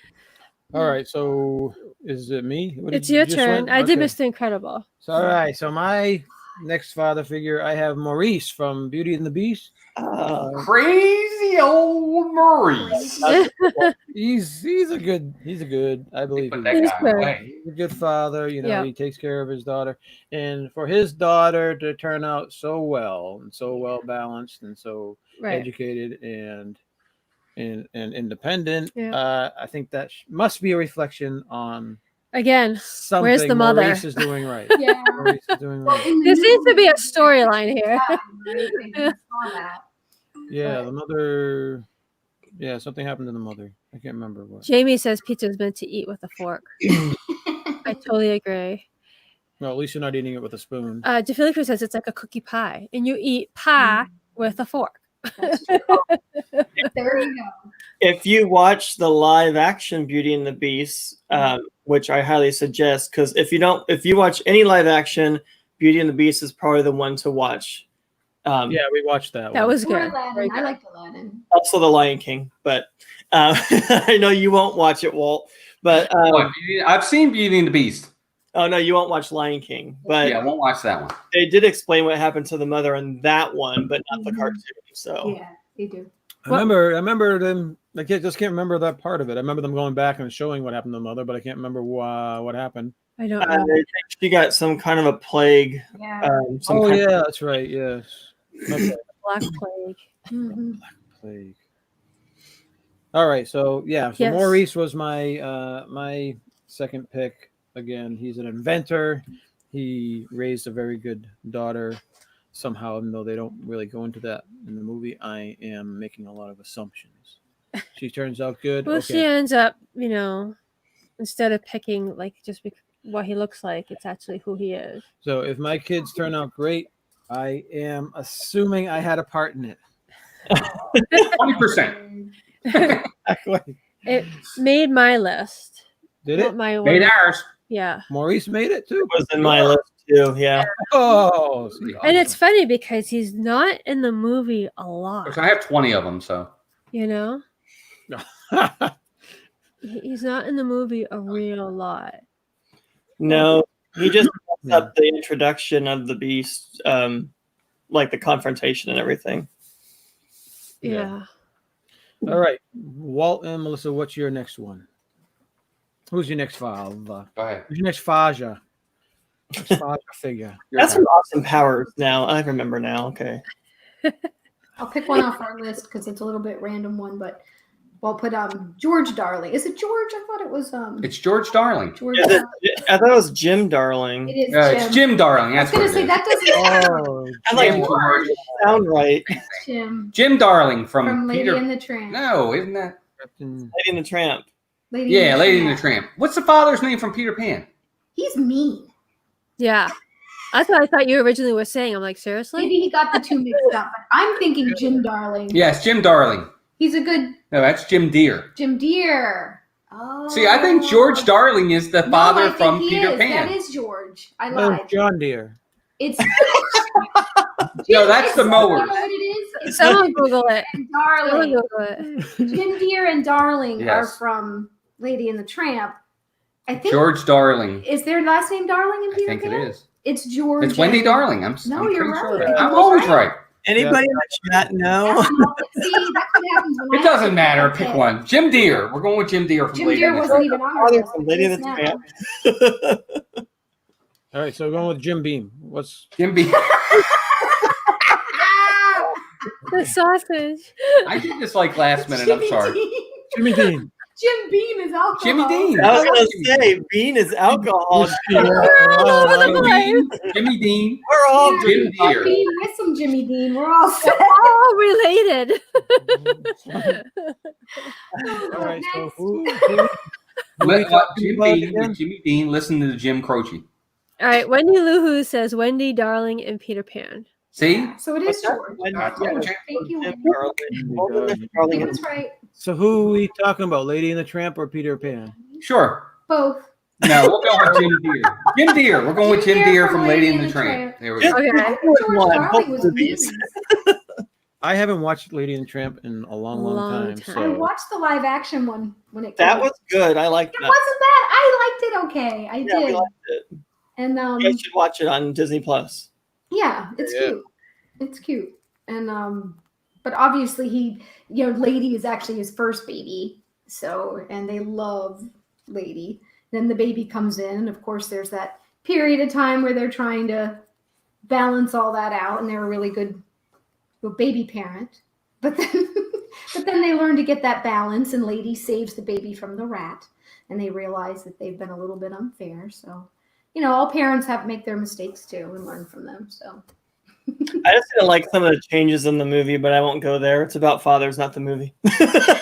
All right. So is it me? What did it's you your just turn. went? I did Okay. Mr. Incredible. So, all right. So my next father figure, I have Maurice from Beauty and the Beast. Crazy old Maurice. He's a good. I believe Put he's that He's guy good. away. a good father. You know, Yeah. he takes care of his daughter, and for his daughter to turn out so well and so well balanced and so Right. educated and independent, Yeah. I think that must be a reflection on Again, something where's the mother? Maurice is doing right. Yeah. Maurice is doing Well, right. in the There seems to be a movie, storyline here. right? They saw that. Yeah, the mother. Yeah, something happened to the mother. I can't remember what. Jamie says pizza is meant to eat with a fork. I totally agree. Well, at least you're not eating it with a spoon. DeFilico says it's like a cookie pie, and you eat pie with a fork. That's true. There you go. if you watch the live action Beauty and the Beast, which I highly suggest, because if you watch any live action, Beauty and the Beast is probably the one to watch. Yeah, we watched that. That one. was Or good. Very Aladdin. I good. liked Aladdin. Also, The Lion King, but I know you won't watch it, Walt. But What, I've seen Beauty and the Beast. oh no, you won't watch Lion King. But Yeah, I won't watch that one. they did explain what happened to the mother in that one, but not the Mhm. cartoon. So Yeah, they do. I remember them. I just can't remember that part of it. I remember them going back and showing what happened to the mother, but I can't remember what happened. I don't know. they think she got some kind of a plague. Yeah. Some Oh kind yeah, that's right. Yes, okay. Black plague. Mhm. Plague. All right, so yeah, so Yes. Maurice was my my second pick. Again, he's an inventor. He raised a very good daughter. Somehow, even though they don't really go into that in the movie, I am making a lot of assumptions. She turns out good. Well, she Okay. ends up, instead of picking like just what he looks like, it's actually who he is. So if my kids turn out great, I am assuming I had a part in it. 20%. Exactly. It made my list. Did Not it? my Made one. ours. Yeah. Maurice made it too. was in my list too. Yeah. Oh, see, And it's funny because he's not in the movie a lot. I have 20 of them, so. awesome. He's not in the movie a real lot. No, he just messed Yeah. up the introduction of the beast, like the confrontation and everything. Yeah. All right, Walt and Melissa, what's your next one? Who's your next father? Go ahead. Who's your next Faja? Father figure. That's some awesome powers. Now I remember. Now, okay. I'll pick one off our list because it's a little bit random one, but we'll put George Darling. Is it George? I thought it was It's George Darling. George. Is Darling. I thought it was Jim Darling. It is Yeah, Jim. it's Jim Darling. I was That's gonna what say it is. that doesn't Oh, I'm like, Jim George. sound right. Jim Jim Darling from Lady Peter. and the Tramp. No, isn't that? Captain. Lady and the Tramp. Lady Lady and the Tramp. What's the father's name from Peter Pan? He's mean. Yeah. That's what I thought you originally were saying. I'm like, seriously? Maybe he got the two mixed up. But I'm thinking Jim Darling. Yes, Jim Darling. He's a good No, that's Jim Deere. Jim Deere. Oh. See, I think George Darling is the No, father I think from he Peter is. Pan. That is George. I No, lied. John Deere. It's No, that's the You mower. know what it is? It's Someone Google it. and Someone Darling. Google it. Jim Deere and Darling are Yes. from Lady and the Tramp. I think. George Darling. Is their last name Darling in I Peter think Pan? it is. It's George. It's Wendy and- Darling. No, I'm you're pretty right. sure. I I'm was always right. Anybody in the chat know? That's not- See, that's what happens when It I doesn't matter. Pick Okay. one. Jim Deere. We're going with Jim Deere from Jim Lady Deere and the wasn't Tramp. even on our Father list. from Lady and the Snap. Tramp. All right, so we're going with Jim Beam. What's Jim Deere. The sausage. I did this like last minute. I'm Jimmy sorry. Dean. Jimmy Dean? Jim Beam is alcohol. Jimmy Dean. I was gonna say bean is alcohol. Jimmy Dean. We're all Jim Deere. Beam with some Jimmy Dean. We're all set. All related. All right, so Next. who we Jim talking about Dean. again? Jimmy Dean. Listen to Jim Croce. All right. Wendy Lou Who says Wendy Darling and Peter Pan. See? So it is George. I told you. Thank you. Jim He Darling. was right. So who are we talking about? Lady and the Tramp or Peter Pan? Sure. Both. No, we'll go with Jim Deere. Jim Deere. We're going with Jim Deere from Lady and the Tramp. There we go. Okay. I think George One, Darling both was movies. mean. I haven't watched Lady and the Tramp in a long time. I So watched the live action one when it came That out. was good. I liked It that. wasn't bad. I liked it okay. I Yeah, we did. liked it. And You guys should watch it on Disney Plus. yeah, it's Yeah. cute. It's cute. And but obviously Lady is actually his first baby. So and they love Lady. Then the baby comes in, and of course there's that period of time where they're trying to balance all that out, and they're a really good baby parent. But then they learn to get that balance, and Lady saves the baby from the rat, and they realize that they've been a little bit unfair. So, all parents have to make their mistakes too and learn from them. So I just didn't like some of the changes in the movie, but I won't go there. It's about fathers, not the movie.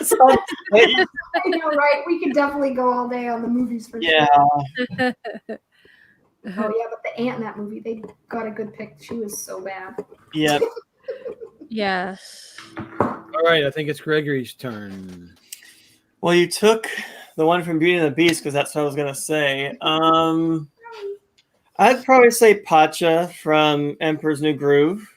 So, I know, right? We could definitely go all day on the movies for yeah. sure. Oh yeah, but the aunt in that movie, they got a good pick. She was so bad. Yeah. Yes. all right, I think it's Gregory's turn. Well, you took the one from Beauty and the Beast because that's what I was gonna say. I'd probably say Pacha from Emperor's New Groove.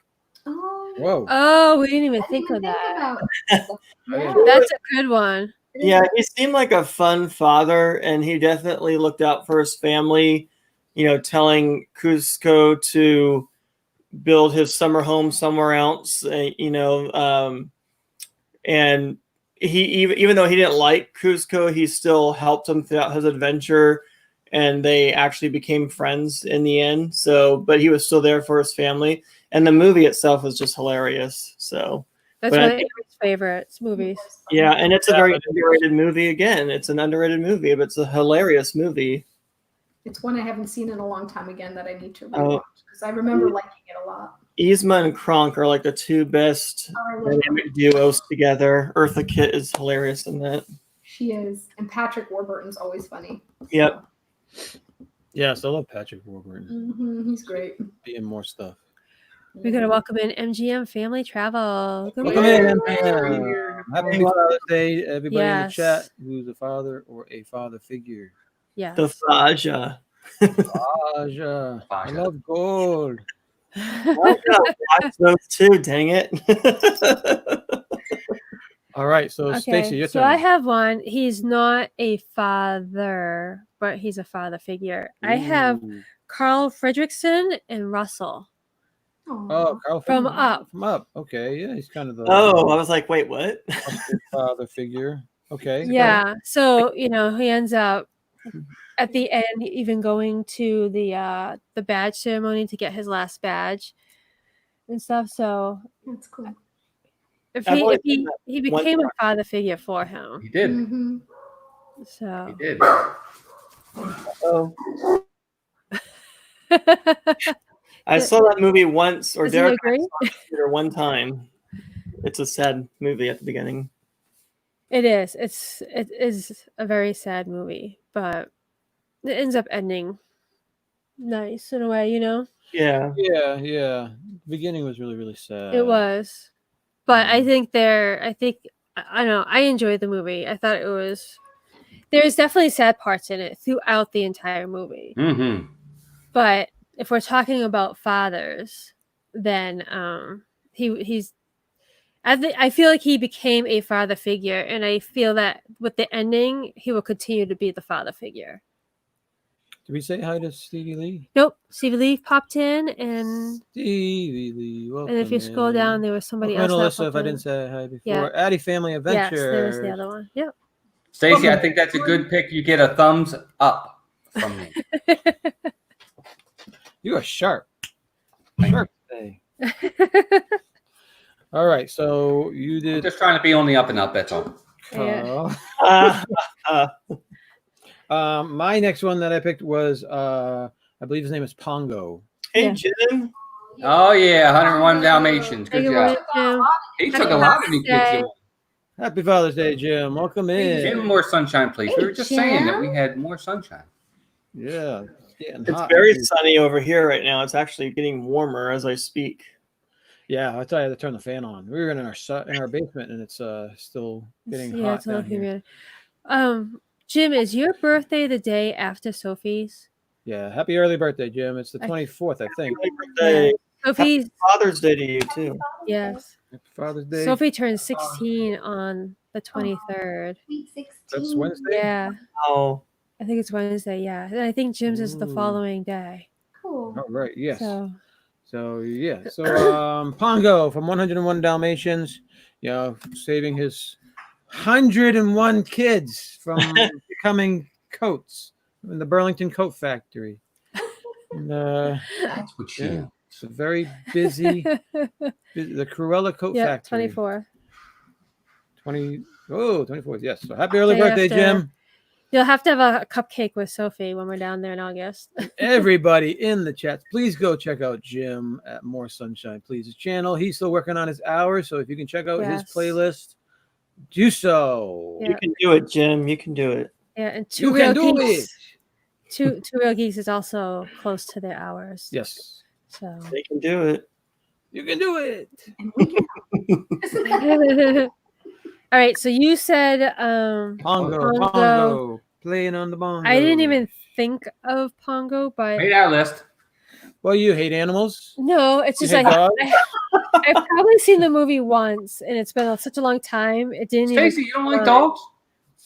Oh, Whoa. Oh, we didn't even I think didn't of think that. about Yeah. That's a good one. Yeah, he seemed like a fun father, and he definitely looked out for his family. Telling Cusco to build his summer home somewhere else. And he even though he didn't like Cusco, he still helped him throughout his adventure, and they actually became friends in the end. So, but he was still there for his family, and the movie itself was just hilarious. So. That's But one I of think- Avery's favorites movies. Yeah, and it's a very underrated movie. Again, it's an underrated movie, but it's a hilarious movie. It's one I haven't seen in a long time again that I need to Oh. rewatch because I remember liking it a lot. Yzma and Kronk are like the two best Oh, I love her. dynamic duos together. Eartha Kitt is hilarious in that. She is, and Patrick Warburton's always funny. Yep. Yes, I love Patrick Warburton. He's great. Be in more stuff. We're gonna welcome in MGM Family Travel. Good Welcome morning. in. Happy Father's Day, everybody in the Yes. chat who's a father or a father figure. Yes. The Faja. Aja. I Faja. love gold. I gotta watch those too, dang it. All right, so Stacy, your so turn. I have one. He's not a father, but he's a father figure. I have Ooh. Carl Fredrickson and Russell. Oh, Carl From Fredrickson. Up. From Up. Okay, yeah, he's kind of the Oh, I was like, wait, what? father figure. Okay. Yeah. So, he ends up at the end, even going to the badge ceremony to get his last badge and stuff. So That's cool. if I've only he seen he that one became a time. father figure for him. He did. Mm-hmm. So He did. Oh, I saw that movie once, or does he Derek agree? saw it in the theater one time. It's a sad movie at the beginning. It is. It is a very sad movie, but it ends up ending nice in a way, you know. Yeah. Yeah, yeah. The beginning was really, really sad. It was, but I think I don't know. I enjoyed the movie. I thought it was. There's definitely sad parts in it throughout the entire movie. Mm-hmm. But if we're talking about fathers, then he's. I feel like he became a father figure, and I feel that with the ending, he will continue to be the father figure. Did we say hi to Stevie Lee? Nope, Stevie Lee popped in, and Stevie Lee, welcome. if you scroll in. down, there was somebody Welcome else. in, that Alyssa, if popped I in. didn't say hi before. Yeah. Addy Family Adventures. Yes, there's the other one. Yep. Stacy, I think that's a good pick. You get a thumbs up from me. You are sharp. Sharp today. All right, so you I'm did. just trying to be on the up and up. That's all. Yeah. My next one that I picked was I believe his name is Pongo. Hey, Yeah. Jim. Oh yeah, 101 Dalmatians. Good job. Jim. He took a lot of new kids. Day. in. Happy Father's Day, Jim. Welcome in. Give him more sunshine, please. We were just saying that Jim. we had more sunshine. Yeah, it's getting It's hot. very sunny over here right now. It's actually getting warmer as I speak. Yeah, I tell you, I had to turn the fan on. We were in our basement, and it's still getting hot it's a little down here. humid. Jim, is your birthday the day after Sophie's? Yeah, happy early birthday, Jim. It's the 24th, I think. Happy birthday. Sophie's Father's Day to you too. yes. Happy Father's Day. Sophie turned 16 on the 23rd. Sweet 16. That's Wednesday. Yeah, Oh, I think it's Wednesday. Yeah, and I think Jim's is the Ooh. following day. Cool. All right. Yes. So Yeah. So Pongo from 101 Dalmatians, saving his 101 kids from becoming coats in the Burlington Coat Factory. And, That's what she. yeah, it's a very busy, the Cruella Coat yeah, Factory. 24. 24th. Yes. So happy early Day birthday, after. Jim. You'll have to have a cupcake with Sophie when we're down there in August. Everybody in the chats, please go check out Jim at More Sunshine, please. His channel. He's still working on his hours, so if you can check out his Yes. playlist, do so. Yeah. you can do it, Jim. You can do it. Yeah, and Two You Real can do Geeks. it. Two Real Geeks is also close to their hours. Yes, So They can do it. you can do it. all right, so you said Pongo, playing on the bongo. I didn't even think of Pongo, but Made our list. Well, you hate animals. no, it's You just hate like dogs? I've probably seen the movie once, and it's been such a long time. It didn't Stacy, even. you don't like dogs?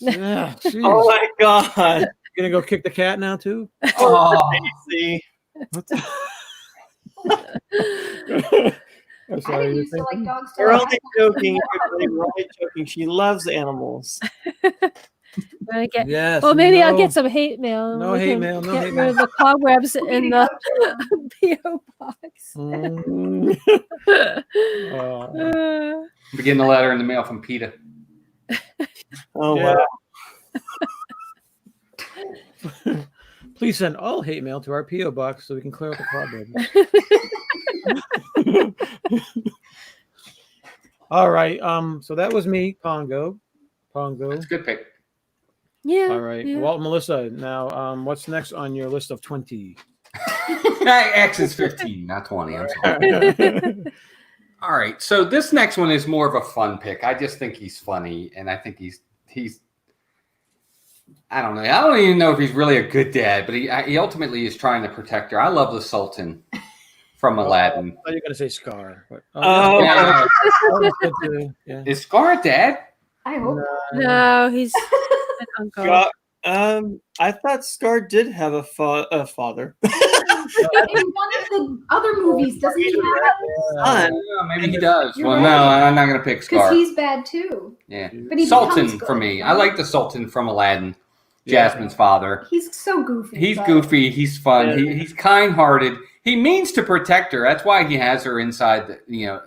Yeah, jeez. Oh my God. You gonna go kick the cat now too? Oh, See, What the- I'm I sorry. didn't you're used to like thinking? dogs. we're too. only joking. Everybody, we're only joking. She loves animals. When I get, Yes. well, maybe I'll no. get some hate mail. No We hate can mail, no get hate rid of the cobwebs in the PO box. Mm. Oh. I'm getting a letter in the mail from PETA. Oh Yeah. wow. Please send all hate mail to our PO box so we can clear out the cobwebs. All right. So that was me, Pongo. That's a good pick. Yeah. All right. yeah. Walt, Melissa. Now, what's next on your list of 20? X is 15, not 20. I'm sorry. All right. So this next one is more of a fun pick. I just think he's funny, and I think he's I don't know. I don't even know if he's really a good dad, but he ultimately is trying to protect her. I love the Sultan from Aladdin. I thought you were going to say Scar. But, Oh, yeah. that was good too. Yeah. Is Scar a dad? I hope. No, he's an uncle. God, I thought Scar did have a father. In one of the other movies, doesn't he have a Son. Maybe he does. You're Well, right. no, I'm not going to pick Because Scar. he's bad too. Yeah. But he Sultan becomes for good, me. right? I like the Sultan from Aladdin. Jasmine's father. He's so goofy. He's but goofy. He's fun. Yeah. He's kind-hearted. He means to protect her. That's why he has her inside the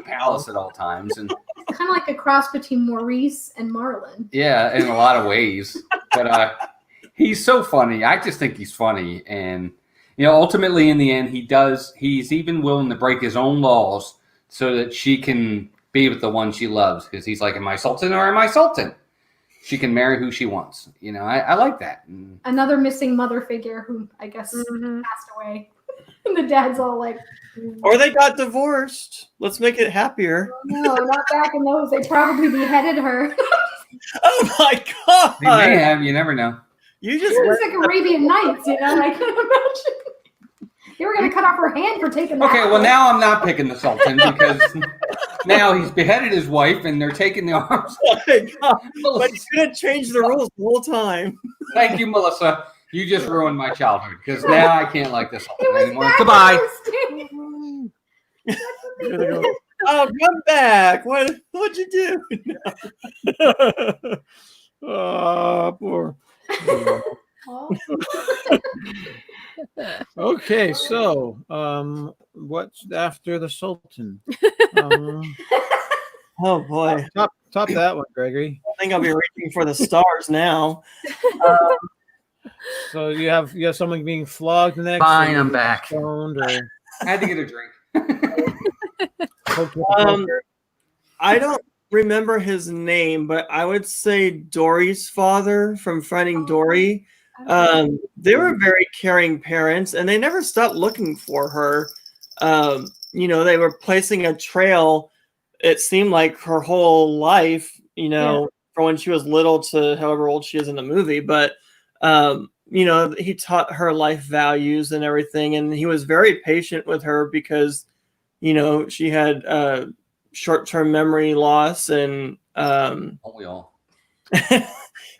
palace at all times. And kind of like a cross between Maurice and Marlin. yeah, in a lot of ways. But he's so funny. I just think he's funny. And, ultimately in the end, he's even willing to break his own laws so that she can be with the one she loves. Because he's like, am I Sultan or am I Sultan? She can marry who she wants. I like that. And Another missing mother figure who I guess passed away. And the dad's all like, Or they got divorced. Let's make it happier. no, not back in those. They probably beheaded her. Oh my god! they may have. You never know. You just It was like Arabian Nights, I couldn't imagine. They were going to cut off her hand for taking that. Okay, well, now I'm not picking the Sultan because now he's beheaded his wife and they're taking the arms. Oh my god! But you could have changed the rules the whole time. Thank you, Melissa. You just ruined my childhood because now I can't like this It was anymore. that Goodbye. interesting. That's what they did. Oh, come back! What'd you do? Oh, poor. Oh. Okay, so what's after the Sultan? Oh boy! Top that one, Gregory. I think I'll be reaching for the stars now. So you have someone being flogged next. Fine, or I'm back. stoned, or I had to get a drink. poked with a poker? I don't remember his name, but I would say Dory's father from Finding Dory. They were very caring parents, and they never stopped looking for her. They were placing a trail. It seemed like her whole life, from when she was little to however old she is in the movie. But he taught her life values and everything, and he was very patient with her because, she had short-term memory loss and. Don't we all?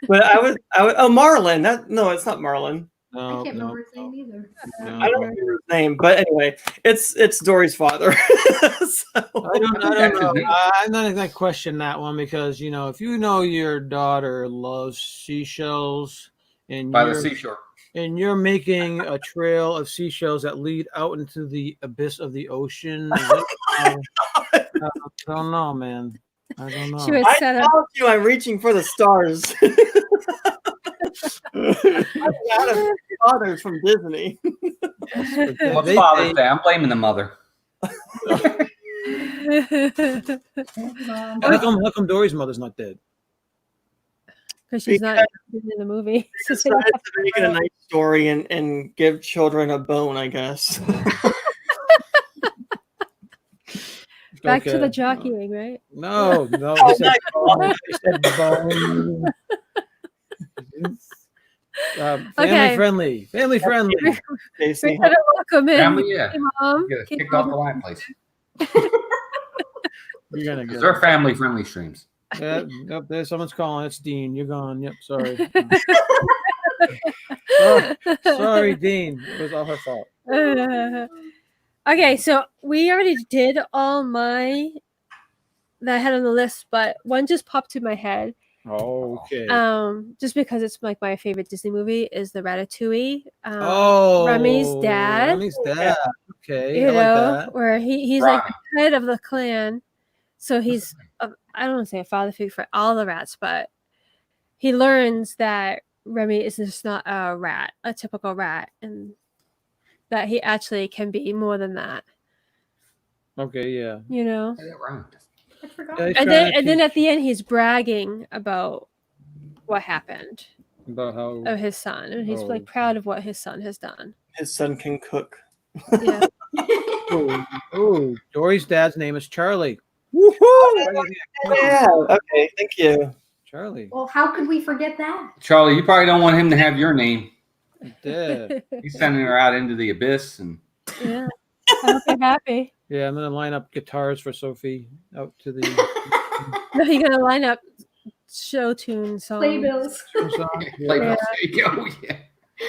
But I would. Oh, Marlin. No, it's not Marlin. I No, can't no, remember his name either. no. I don't remember his name, but anyway, it's Dory's father. So, I don't That's his know. name. I'm not going to question that one because if your daughter loves seashells and By the seashore. and you're making a trail of seashells that lead out into the abyss of the ocean, I don't know, man. I don't know. She was I set up. told you I'm reaching for the stars. I'm not a father from Disney. What's They- Father's Day? I'm blaming the mother. How come Dory's mother's not dead? Because she's not in the movie. So they Decided have to make it a nice story and give children a bone, I guess. back to Okay. the jockeying, right? No. Oh, They said bone. They said bone. Okay. Family friendly. Casey. We're gonna welcome in. Family, yeah. Hey, Mom. Get Hey, kicked off the Mom. line, please. You're gonna Because get they're family-friendly streams. Yep, there's someone's calling. It's Dean. You're gone. Yep, sorry. Sorry, Dean. It was all her fault. Okay, so we already did all my that I had on the list, but one just popped in my head. Okay. Just because it's like my favorite Disney movie is the Ratatouille. Remy's dad. Remy's dad. Okay. You I like know, that. where he's like the head of the clan, so he's I don't want to say a father figure for all the rats, but he learns that Remy is just not a rat, a typical rat, and that he actually can be more than that. Okay, yeah. You know. Get it right. I forgot. Yeah, he's And trying then, to and then teach at the end, he's bragging about what happened about how of his son, and he's like proud of what his son has done. His son can cook. Yeah. Oh, Dory's dad's name is Charlie. Woohoo! Yeah. Okay. Thank you. Charlie. Well, how could we forget that? Charlie, you probably don't want him to have your name. Dad. He's sending her out into the abyss, and Yeah. I hope you're happy. Yeah, I'm gonna line up guitars for Sophie out to the No, you're gonna line up show tune songs. Playbills. song. play Yeah. There you go. Yeah.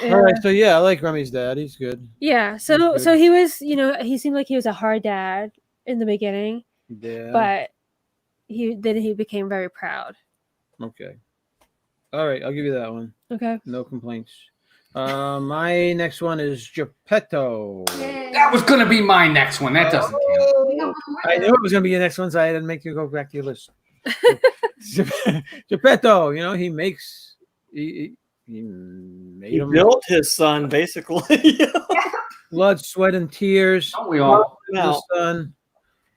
Yeah. All right, so yeah, I like Remy's dad. He's good. Yeah. So he was, he seemed like he was a hard dad in the beginning, Yeah. but he became very proud. Okay. All right, I'll give you that one. Okay. No complaints. My next one is Geppetto. That was going to be my next one. That doesn't count. We got one more I there. knew it was going to be your next one, so I didn't make you go back to your list. Geppetto, he makes he made He him built his son basically. blood, sweat, and tears. Don't we all? The son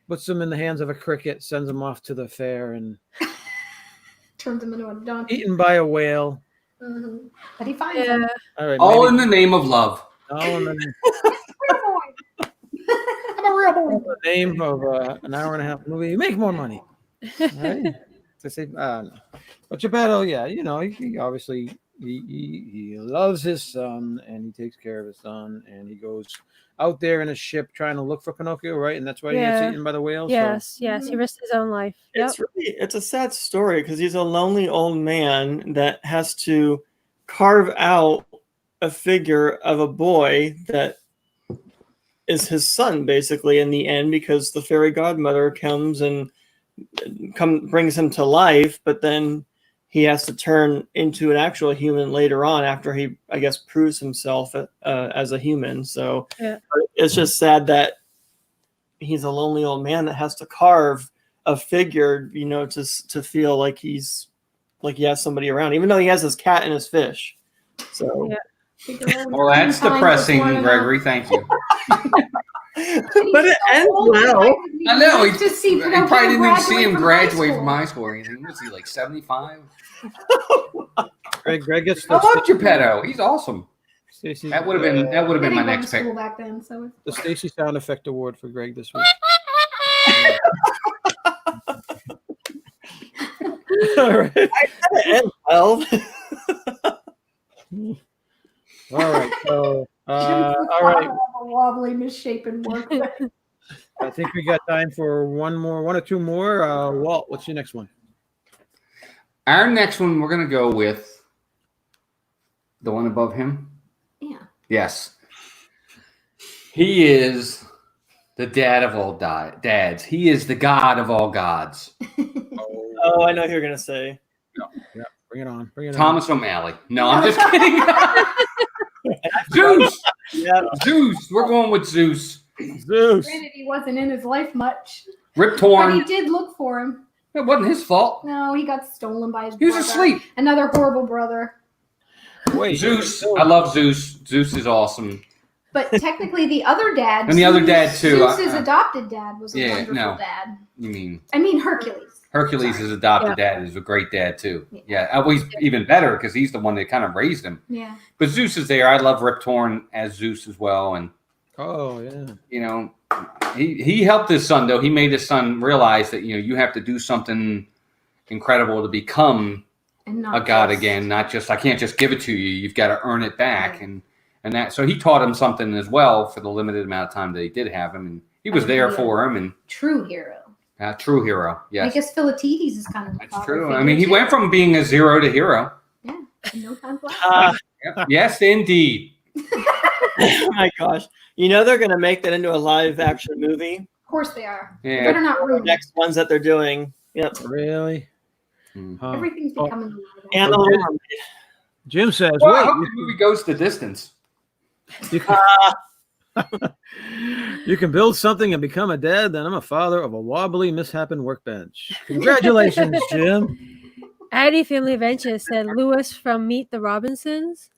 puts him in the hands of a cricket, sends him off to the fair, and Turns him into a donkey. eaten by a whale. Mhm. But he finds Yeah. him. All right, All in the name of love. all in the Real boy. I'm a real boy. name of an hour and a half movie. You make more money. All right? To say, no. But Geppetto, yeah, he obviously he loves his son and he takes care of his son and he goes out there in a ship trying to look for Pinocchio, right? And that's why he gets Yeah. eaten by the whale. Yes. Yes. He risked his own life. Yep. It's a sad story because he's a lonely old man that has to carve out a figure of a boy that is his son basically in the end, because the fairy godmother comes and brings him to life, but then he has to turn into an actual human later on after he, I guess, proves himself as a human. So Yeah. it's just sad that he's a lonely old man that has to carve a figure, to feel like he has somebody around, even though he has his cat and his fish. So, Yeah. Well, that's depressing, Gregory. Thank you. but it ends well. I know. He just see He Pinocchio probably didn't even see graduate him from graduate high from school. high school or anything. Was he like 75? Greg gets I love Geppetto. He's awesome. Stacey. That would have been They my didn't go to next pick. school back then, so The Stacey sound effect award for Greg this week. All right. It ends well. All right. So, all all right. A wobbly, misshapen work. I think we got time for one or two more. Walt, what's your next one? Our next one, we're going to go with the one above him. Yeah. Yes. He is the dad of all dads. He is the god of all gods. Oh, I know who you're gonna say. Yeah, bring it on. Bring it Thomas O'Malley. No, I'm just kidding. Zeus. Yeah. Zeus. We're going with Zeus. on. Zeus. Granted, he wasn't in his life much, Rip but he Torn. did look for him. It wasn't his fault. No, he got stolen by his He was brother. asleep. Another horrible brother. Wait. Zeus. I love Zeus. Zeus is awesome. But technically, the other dad. And the other dad, too. Zeus's adopted dad was a Yeah, wonderful no. dad. You mean I mean, Hercules. Hercules' Sorry. adopted dad is a great dad too. Yeah, always even better because he's the one that kind of raised him. Yeah. But Zeus is there. I love Rip Torn as Zeus as well, and Oh, yeah. he helped his son though. He made his son realize that you have to do something incredible to become And not a god just- again. Not just I can't just give it to you. You've got to earn it back, and that. So he taught him something as well for the limited amount of time that he did have him, and he was there for him, and True hero. true hero. Yes, I guess Philatides is kind of. that's true. I mean, he went from being a zero to hero. Yeah. No time flies. Yep. Yes, indeed. Oh my gosh. They're gonna make that into a live action movie. Of course they are. Yeah. Better not The ruin it. next ones that they're doing. Yep. Really? Mm. Huh. Everything's Oh. becoming alive. And the Little Mermaid. Jim says, Well, I wait, hope the movie goes the distance. you can, you can build something and become a dad, then I'm a father of a wobbly, misshapen workbench. Congratulations, Jim. Addie Family Adventure said Lewis from Meet the Robinsons.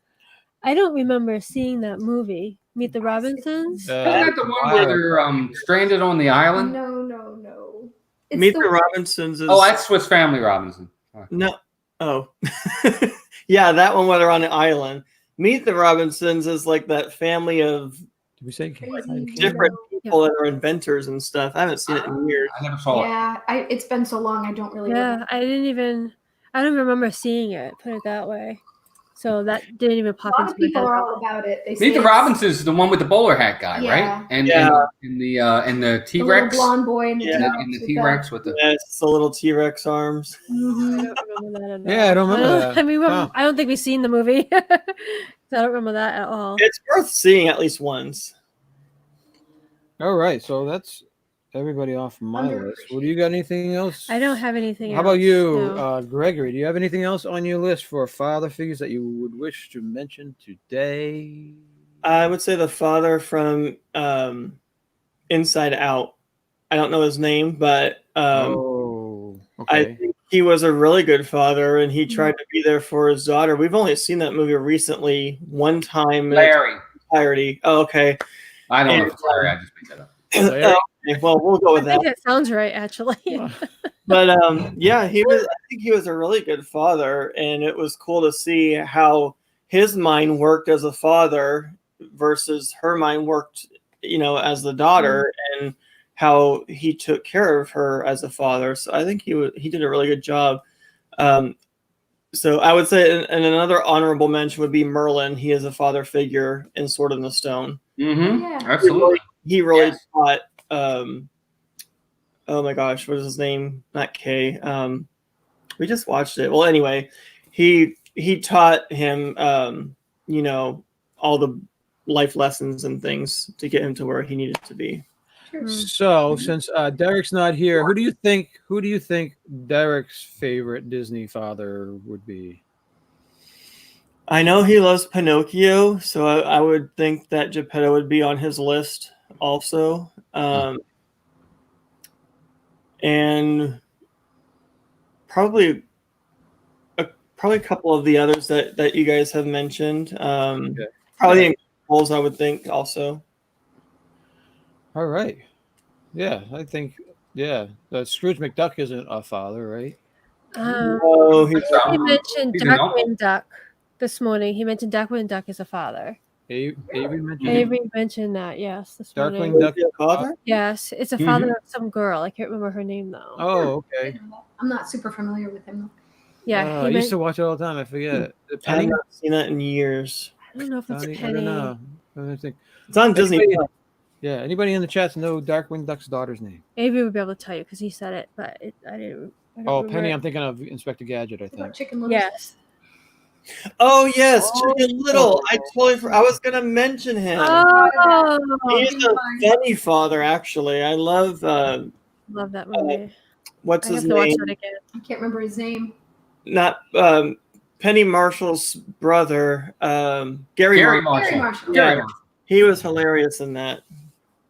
I don't remember seeing that movie. Meet the Robinsons? Isn't that the one where they're stranded on the island? No. It's Meet the Robinsons is Oh, that's Swiss Family Robinson. no. Oh. Yeah, that one where they're on the island. Meet the Robinsons is like that family of Did we say Crazy. different Yeah. people that are inventors and stuff. I haven't seen it in years. I never saw it. Yeah, it's been so long. I don't really. Yeah, remember. I don't remember seeing it, put it that way. So that didn't even A pop lot into of my people head. are all about it. They say Meet the it's Robinsons is the one with the bowler hat guy, Yeah. right? And Yeah. and the T the little Rex. blonde boy and the Yeah. T-Rex And the with T Rex with the Yeah, it's the little T-Rex arms. I don't remember that at all. Yeah, I don't remember that. I mean, Wow. I don't think we've seen the movie. So I don't remember that at all. It's worth seeing at least once. All right, so that's everybody off my list. Underappreciated. Well, do you got anything else? I don't have anything How else. about you, no. Gregory? Do you have anything else on your list for father figures that you would wish to mention today? I would say the father from Inside Out. I don't know his name, but Oh, I okay. think he was a really good father, and he tried to be there for his daughter. We've only seen that movie recently, one time in its Larry. entirety. Oh, okay. I don't know And, if it's Larry. I just made that up. Larry? Okay, well, we'll go I with that. think that sounds right, actually. But yeah, I think he was a really good father, and it was cool to see how his mind worked as a father versus her mind worked, as the daughter, and how he took care of her as a father. So I think he did a really good job. So I would say, and another honorable mention would be Merlin. He is a father figure in Sword in the Stone. Mm-hmm. Yeah. Absolutely. He really Yes. taught. Oh my gosh, what is his name? Not Kay. We just watched it. Well, anyway, he taught him, all the life lessons and things to get him to where he needed to be. So, since Derek's not here, who do you think Derek's favorite Disney father would be? I know he loves Pinocchio, so I would think that Geppetto would be on his list also. And probably a couple of the others that you guys have mentioned. Probably the Incredibles, I would think also. All right. Yeah, I think Scrooge McDuck isn't a father, right? Oh, He mentioned He's an uncle. Darkwing Duck this morning. He mentioned Darkwing Duck as a father. Avery mentioned Avery mentioned that, yes, this morning. Darkwing Duck. father? Yes, it's a father of some girl. I can't remember her name though. Oh, okay. I'm not super familiar with him though. Yeah, I used to watch it all the time. I forget it. I have not seen that in years. I don't know if it's I Penny. don't know. I think. It's on Disney. Yeah. Anybody in the chat know Darkwing Duck's daughter's name? Avery would be able to tell you because he said it, but I don't remember Penny. it. I'm thinking of Inspector Gadget. I What about think. Chicken Little? Yes. Oh yes, Chicken Little. I was gonna mention him. Oh, He's a funny father, actually. I love. love that movie. What's I his have to watch name? that again. I can't remember his name. Not Penny Marshall's brother. Gary Marshall. Gary Marshall. Yeah, he was hilarious in that.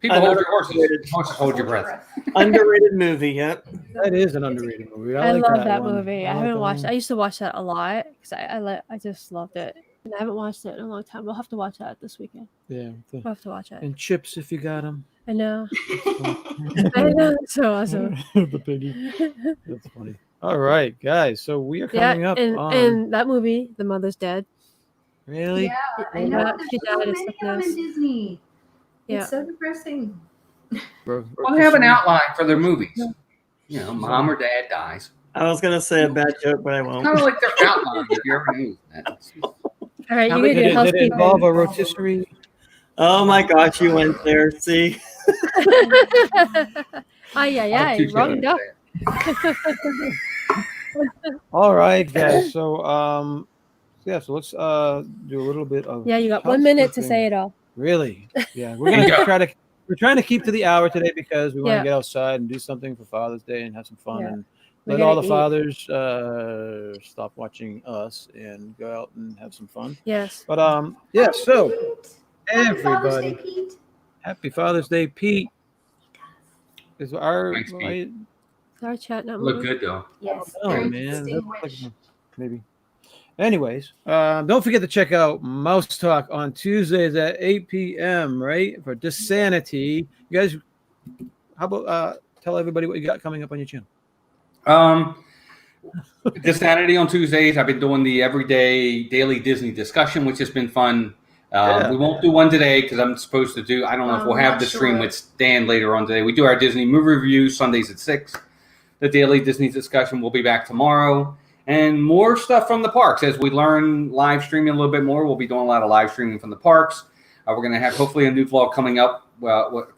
People hold your horses. Horses hold your breath. Underrated movie. Yep. That is an underrated movie. I like love that one. movie. I haven't watched. I used to watch that a lot because I just loved it, and I haven't watched it in a long time. We'll have to watch that this weekend. Yeah. We'll have to watch it. And chips if you got them. I know. I know. It's so awesome. The piggy. That's funny. All right, guys. So we are coming up and, on. and that movie, The Mother's Dead. Really? Yeah, I know. Yeah, There's she so died of many of them sickness. in Disney. Yeah. It's so depressing. Well, they have an outline for their movies. Mom or dad dies. I was gonna say a bad joke, but I won't. Kind of like their outline, if you ever knew that. All right, you Did get it involve a rotisserie? Oh my gosh, you went there. See. Ay, wrong duck. All right, guys. So so let's do a little bit of. Yeah, you got 1 minute to housekeeping. say it all. Really? Yeah, we're gonna we're trying to keep to the hour today because we want to get outside and do something for Father's Day and have some fun and let all the fathers stop watching us and go out and have some fun. Yes. But so everybody, Father's Day, Pete. Happy Father's Day, Pete. Is our Thanks, Pete. Our chat not Look moving. good though. Yes, Oh very man, distinguished. maybe. Anyways, don't forget to check out Mouse Talk on Tuesdays at 8 p.m. Right for Dissanity. You guys, how about tell everybody what you got coming up on your channel? Dissanity on Tuesdays. I've been doing the everyday daily Disney discussion, which has been fun. We won't do one today because I'm supposed to do. I don't know if we'll have the stream with Stan later on today. We do our Disney movie reviews Sundays at 6. The daily Disney discussion will be back tomorrow. And more stuff from the parks as we learn live streaming a little bit more. We'll be doing a lot of live streaming from the parks. We're going to have hopefully a new vlog coming up.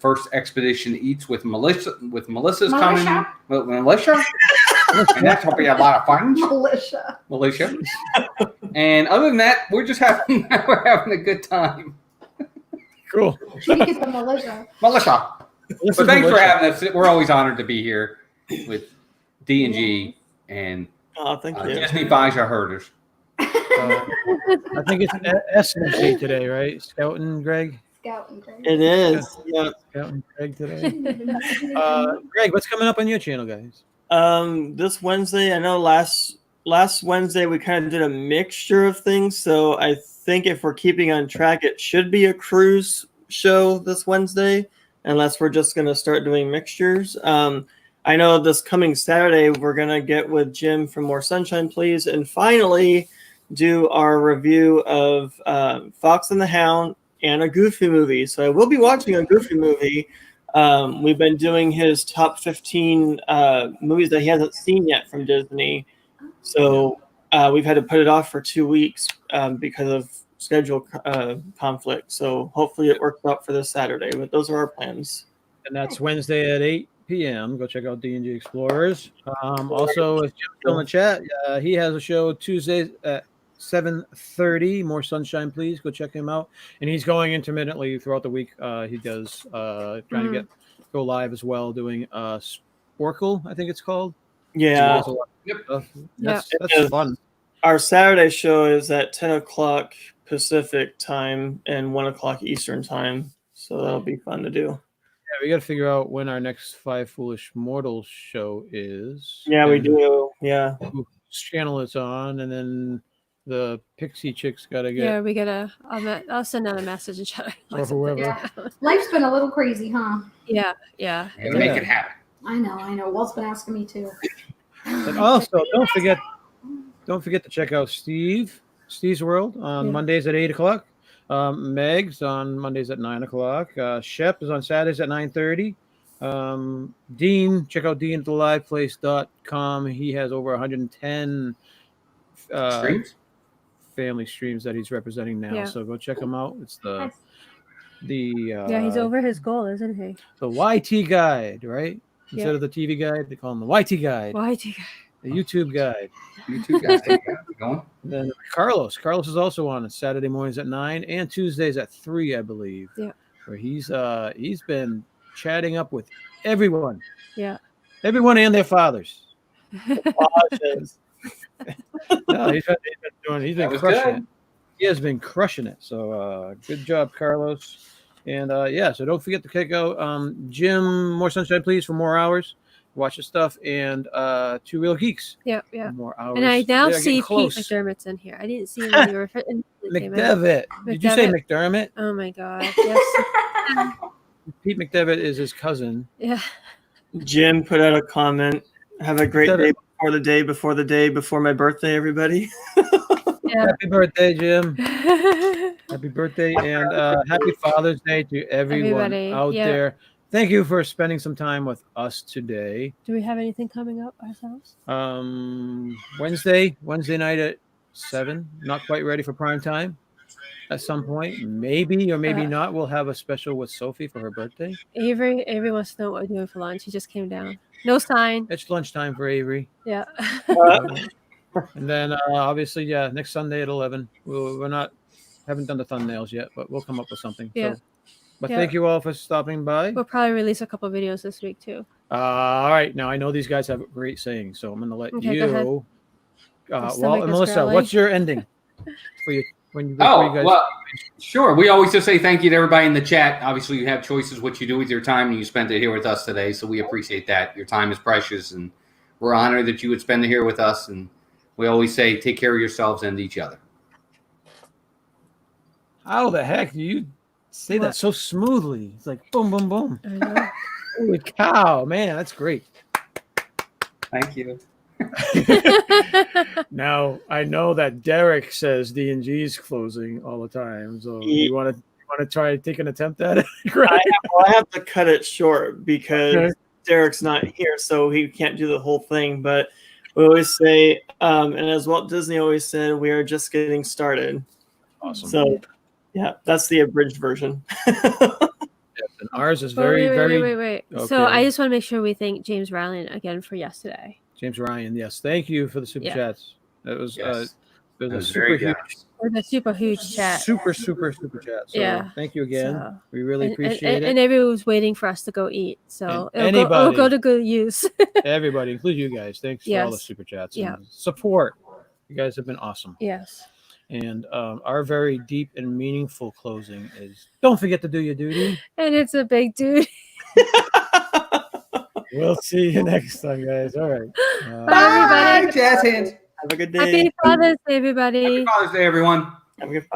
First Expedition Eats with Melissa. Melissa's coming. Melissa? And that's going to be a lot of fun. Militia. And other than that, we're just having a good time. Cool. Should we get the militia? Melissa. This But is thanks the for worst. having us. We're always honored to be here with D&G and Oh, thank you. Disney buys our herders. I think it's Essence Day today, right? Scouting Greg. Scout and Greg. It is. Yeah. Scouting Greg today. Greg, what's coming up on your channel, guys? This Wednesday, I know last Wednesday we kind of did a mixture of things, so I think if we're keeping on track, it should be a cruise show this Wednesday, unless we're just gonna start doing mixtures. I know this coming Saturday we're gonna get with Jim from More Sunshine Please, and finally do our review of Fox and the Hound and a Goofy movie. So I will be watching a Goofy movie. We've been doing his top 15 movies that he hasn't seen yet from Disney. So we've had to put it off for 2 weeks because of schedule conflict. So hopefully it works out for this Saturday. But those are our plans. And that's Wednesday at 8 p.m. Go check out D&G Explorers. Also, as Jim's still in the chat, he has a show Tuesdays at 7:30. More Sunshine Please. Go check him out. And he's going intermittently throughout the week. He does trying to go live as well, doing Sporkle, I think it's called. Yeah. So he does a lot of stuff. That's fun. Our Saturday show is at 10 o'clock Pacific time and 1 o'clock Eastern time. So that'll be fun to do. Yeah, we got to figure out when our next Five Foolish Mortals show is. Yeah, we and do. Yeah. whose channel it's on, and then the Pixie Chicks got to get. Yeah, we gotta. I'll send out a message and chat. Or whoever. Yeah. Life's been a little crazy, huh? Yeah. And make it happen. I know. Walt's been asking me too. And also, don't forget to check out Steve's World on Mondays at 8 o'clock. Meg's on Mondays at 9 o'clock. Shep is on Saturdays at 9:30. Dean, check out Dean at theliveplace.com. He has over 110 Streams? family streams that he's representing now. Yeah. So go check him out. It's the He's over his goal, isn't he? the YT guide, right? Instead of the TV guide, they call him the YT guide. Why do you? The YouTube guide. You two guys keep going. And then Carlos is also on Saturday mornings at 9 and Tuesdays at 3, I believe. Yeah. Where he's been chatting up with everyone. Yeah. Everyone and their fathers. Apologies. No, he's been That was crushing good. it. He has been crushing it. So good job, Carlos. And so don't forget to check out Jim, More Sunshine Please for more hours. Watch the stuff, and Two Real Geeks. Yeah. More hours. And I now They're see getting Pete close. McDermott's in here. I didn't see him when you were McDevitt. Did you say McDermott? Oh my god. Yes. Pete McDevitt is his cousin. Yeah. Jim put out a comment. Have a great day before the day before my birthday, everybody. Yeah. Happy birthday, Jim. Happy birthday, and happy Father's Day to everyone Everybody, out yeah. there. Thank you for spending some time with us today. Do we have anything coming up ourselves? Wednesday night at 7. Not quite ready for prime time. At some point, maybe or maybe not, we'll have a special with Sophie for her birthday. Avery wants to know what we're doing for lunch. He just came down. No sign. It's lunchtime for Avery. Yeah. And then obviously, next Sunday at 11. Haven't done the thumbnails yet, but we'll come up with something. Yeah. So, but thank you all for stopping by. We'll probably release a couple of videos this week too. All right. Now I know these guys have great sayings, so I'm going to let Okay, go ahead. you. stomach is Melissa, growling. what's your ending for you when you? Sure. We always just say thank you to everybody in the chat. Obviously, you have choices what you do with your time, and you spent it here with us today, so we appreciate that. Your time is precious, and we're honored that you would spend it here with us. And we always say, take care of yourselves and each other. How the heck do you say that so smoothly? It's like boom, boom, boom. I know. Holy cow, man, that's great. Thank you. Now I know that Derek says D&G's closing all the time, so you want to try to take an attempt at it? I have to cut it short because Derek's not here, so he can't do the whole thing. But we always say, and as Walt Disney always said, we are just getting started. Awesome. So, yeah, that's the abridged version. And ours is very, Wait. Okay. So I just want to make sure we thank James Ryan again for yesterday. James Ryan. Yes, thank you for the super Yeah. chats. That was Yes. There's It a was super very huge, generous. With a super huge chat. super chat. So Yeah. thank you again. So- We really And, appreciate and it. everyone was waiting for us to go eat. So And it'll go anybody. to good use. Everybody, including you guys. Thanks for all the Yes. super chats Yeah. and support. You guys have been awesome. Yes. And our very deep and meaningful closing is: don't forget to do your duty. And it's a big dude. We'll see you next time, guys. All right. Bye, everybody. Jazz hands. Have a good day. Happy Father's Day, everybody. Happy Father's Day, everyone. Have a good